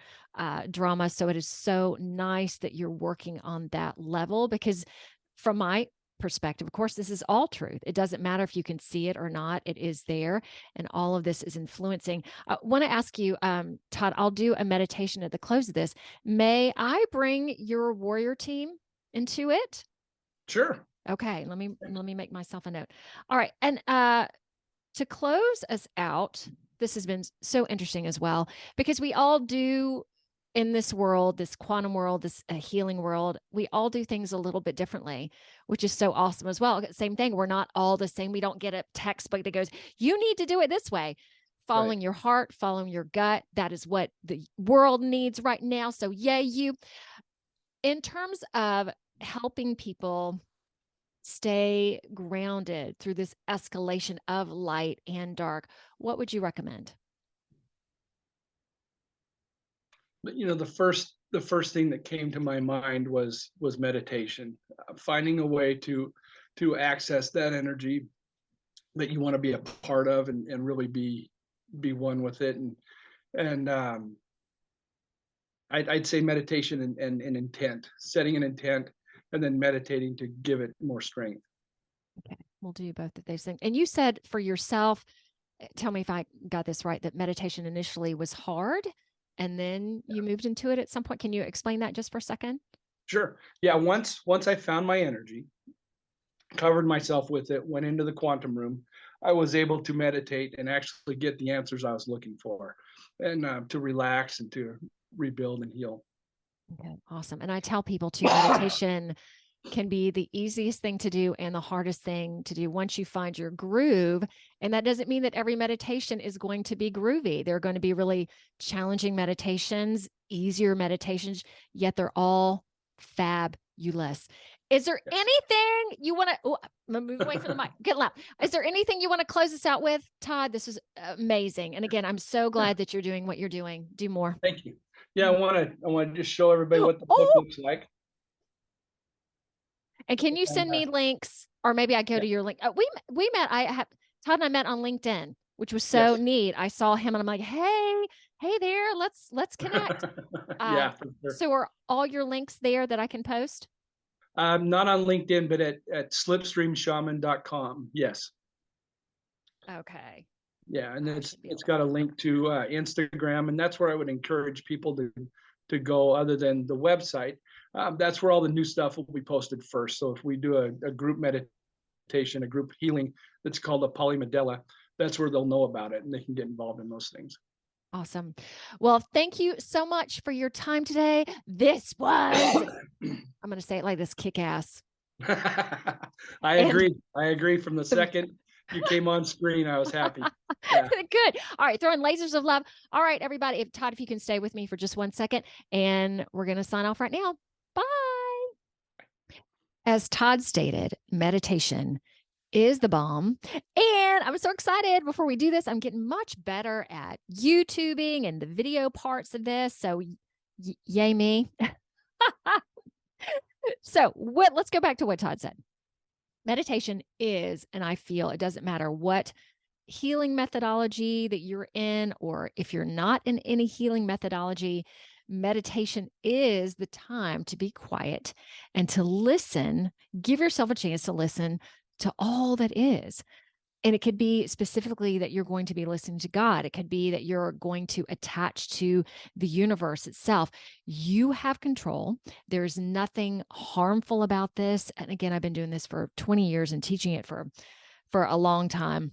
[SPEAKER 1] drama. So it is so nice that you're working on that level because from my perspective, of course, this is all truth. It doesn't matter if you can see it or not, it is there. And all of this is influencing. I want to ask you, Todd, I'll do a meditation at the close of this. May I bring your warrior team into it?
[SPEAKER 2] Sure.
[SPEAKER 1] Okay, let me make myself a note. All right. And to close us out, this has been so interesting as well, because we all do in this world, this quantum world, this healing world, we all do things a little bit differently, which is so awesome as well. Same thing. We're not all the same. We don't get a textbook that goes, you need to do it this way.
[SPEAKER 2] Right.
[SPEAKER 1] Following your heart, following your gut. That is what the world needs right now. So, yay, you. In terms of helping people stay grounded through this escalation of light and dark, what would you recommend?
[SPEAKER 2] But the first thing that came to my mind was meditation, finding a way to access that energy that you want to be a part of, and really be one with it. And I'd say meditation and intent, setting an intent, and then meditating to give it more strength.
[SPEAKER 1] Okay, we'll do both of those things. And you said for yourself, tell me if I got this right, that meditation initially was hard and then you moved into it at some point. Can you explain that just for a second?
[SPEAKER 2] Sure. Yeah. Once I found my energy, covered myself with it, went into the quantum room, I was able to meditate and actually get the answers I was looking for, and to relax and to rebuild and heal.
[SPEAKER 1] Okay, awesome. And I tell people too, meditation can be the easiest thing to do and the hardest thing to do once you find your groove. And that doesn't mean that every meditation is going to be groovy. There are going to be really challenging meditations, easier meditations, yet they're all fabulous. Is there
[SPEAKER 2] Yes.
[SPEAKER 1] anything you want to? Oh, I'm gonna move away from the mic. Get loud. Is there anything you want to close us out with, Todd? This was amazing. And again, I'm so glad that you're doing what you're doing. Do more.
[SPEAKER 2] Thank you. Yeah,
[SPEAKER 1] Mhm.
[SPEAKER 2] I want to just show everybody what the book
[SPEAKER 1] Oh,
[SPEAKER 2] looks like.
[SPEAKER 1] and can you
[SPEAKER 2] And
[SPEAKER 1] send me links, or maybe I go
[SPEAKER 2] yeah,
[SPEAKER 1] to your link? We met. I have Todd and I met on LinkedIn, which was so
[SPEAKER 2] yes.
[SPEAKER 1] neat. I saw him and I'm like, hey there, let's connect.
[SPEAKER 2] Yeah, for sure.
[SPEAKER 1] So are all your links there that I can post?
[SPEAKER 2] Not on LinkedIn, but at slipstreamshaman.com. Yes.
[SPEAKER 1] Okay,
[SPEAKER 2] Yeah, and
[SPEAKER 1] I should be able
[SPEAKER 2] it's
[SPEAKER 1] to
[SPEAKER 2] got a
[SPEAKER 1] find that.
[SPEAKER 2] link to Instagram, and that's where I would encourage people to go. Other than the website, that's where all the new stuff will be posted first. So if we do a group meditation, a group healing that's called a polymedella, that's where they'll know about it and they can get involved in those things.
[SPEAKER 1] Awesome. Well, thank you so much for your time today. This was, I'm going to say it like this, kick ass.
[SPEAKER 2] I
[SPEAKER 1] And
[SPEAKER 2] agree. I agree. From the second you came on screen, I was happy. Yeah.
[SPEAKER 1] good. All right, throwing lasers of love. All right, everybody. If Todd, if you can stay with me for just 1 second, and we're going to sign off right now. Bye. As Todd stated, meditation is the bomb. And I'm so excited. Before we do this, I'm getting much better at YouTubing and the video parts of this. So, yay me. So, let's go back to what Todd said. Meditation is, and I feel it doesn't matter what healing methodology that you're in, or if you're not in any healing methodology, meditation is the time to be quiet and to listen. Give yourself a chance to listen to all that is. And it could be specifically that you're going to be listening to God. It could be that you're going to attach to the universe itself. You have control. There's nothing harmful about this. And again, I've been doing this for 20 years and teaching it for a long time.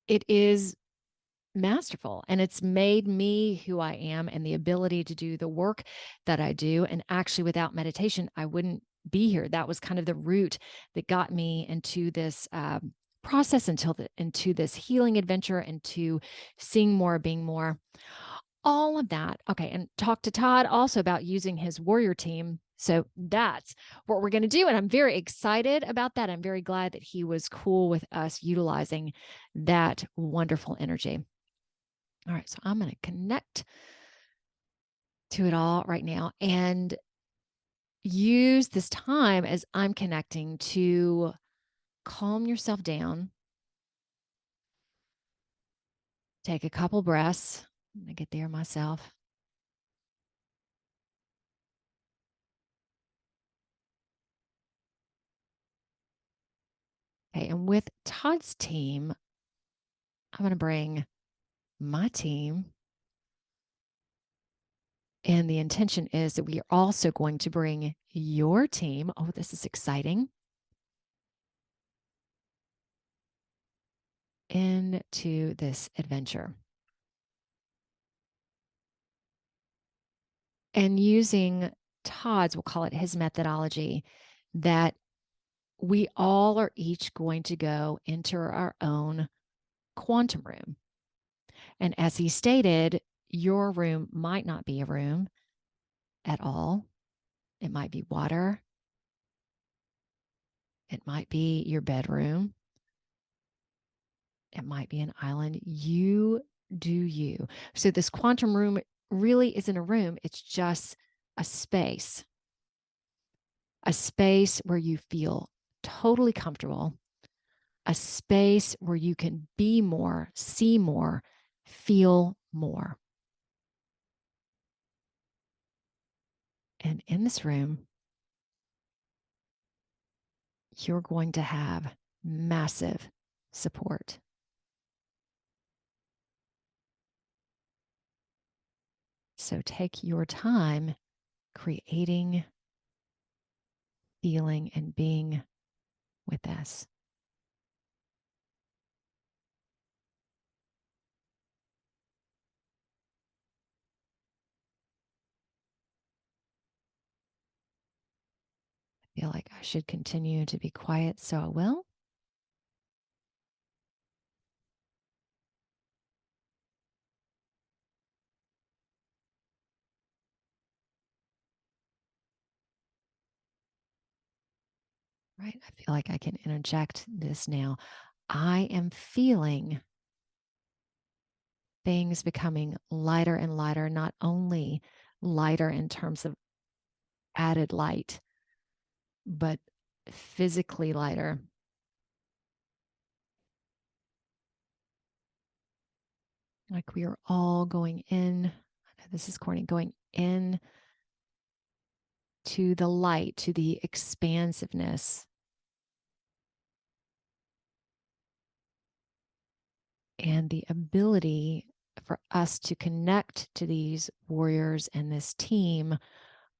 [SPEAKER 1] It is masterful, and it's made me who I am and the ability to do the work that I do. And actually, without meditation, I wouldn't be here. That was kind of the root that got me into this process, into this healing adventure, into seeing more, being more, all of that. Okay, and talk to Todd also about using his warrior team. So that's what we're going to do. And I'm very excited about that. I'm very glad that he was cool with us utilizing that wonderful energy. All right, so I'm going to connect to it all right now and use this time as I'm connecting to calm yourself down. Take a couple breaths. I'm going to get there myself. Okay, and with Todd's team, I'm going to bring my team. And the intention is that we are also going to bring your team. Oh, this is exciting. Into this adventure. And using Todd's, we'll call it his methodology, that we all are each going to go enter our own quantum room. And as he stated, your room might not be a room at all. It might be water. It might be your bedroom. It might be an island. You do you. So this quantum room really isn't a room. It's just a space where you feel totally comfortable, a space where you can be more, see more, feel more. And in this room, you're going to have massive support. So take your time creating, feeling, and being with us. I feel like I should continue to be quiet, so I will. Right? I feel like I can interject this now. I am feeling things becoming lighter and lighter, not only lighter in terms of added light, but physically lighter. Like we are all going in, I know this is corny, going in to the light, to the expansiveness. And the ability for us to connect to these warriors and this team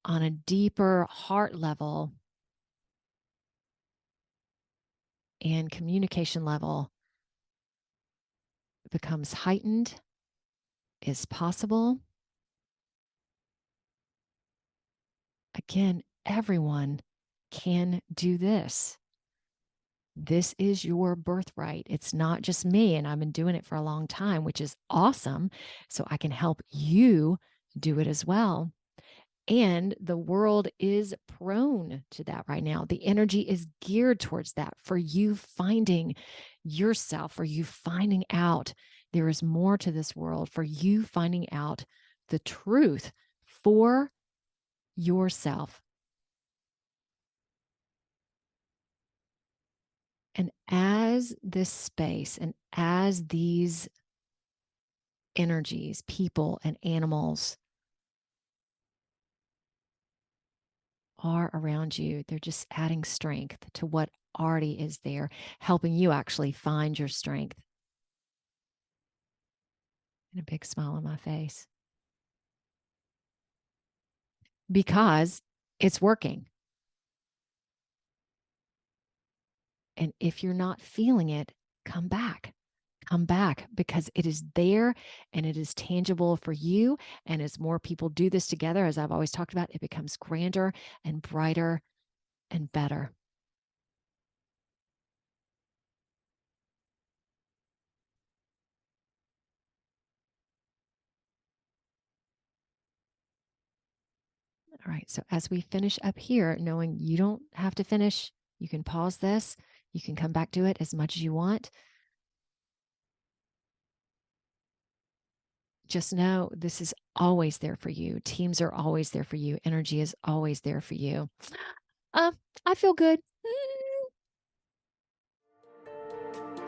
[SPEAKER 1] on a deeper heart level and communication level becomes heightened, is possible. Again, everyone can do this. This is your birthright. It's not just me, and I've been doing it for a long time, which is awesome. So I can help you do it as well. And the world is prone to that right now. The energy is geared towards that, for you finding yourself, for you finding out there is more to this world, for you finding out the truth for yourself. And as this space and as these energies, people and animals are around you, they're just adding strength to what already is there, helping you actually find your strength. And a big smile on my face. Because it's working. And if you're not feeling it, come back. Come back, because it is there and it is tangible for you. And as more people do this together, as I've always talked about, it becomes grander and brighter and better. All right. So as we finish up here, knowing you don't have to finish, you can pause this. You can come back to it as much as you want. Just know this is always there for you. Teams are always there for you. Energy is always there for you. I feel good.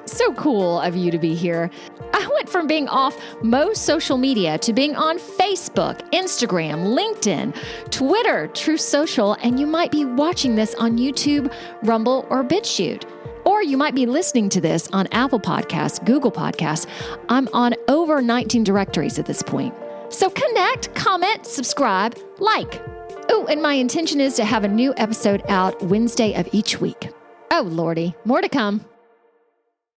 [SPEAKER 1] So cool of you to be here. I went from being off most social media to being on Facebook, Instagram, LinkedIn, Twitter, Truth Social, and you might be watching this on YouTube, Rumble, or BitChute. Or you might be listening to this on Apple Podcasts, Google Podcasts. I'm on over 19 directories at this point. So connect, comment, subscribe, like. Oh, and my intention is to have a new episode out Wednesday of each week. Oh, Lordy, more to come.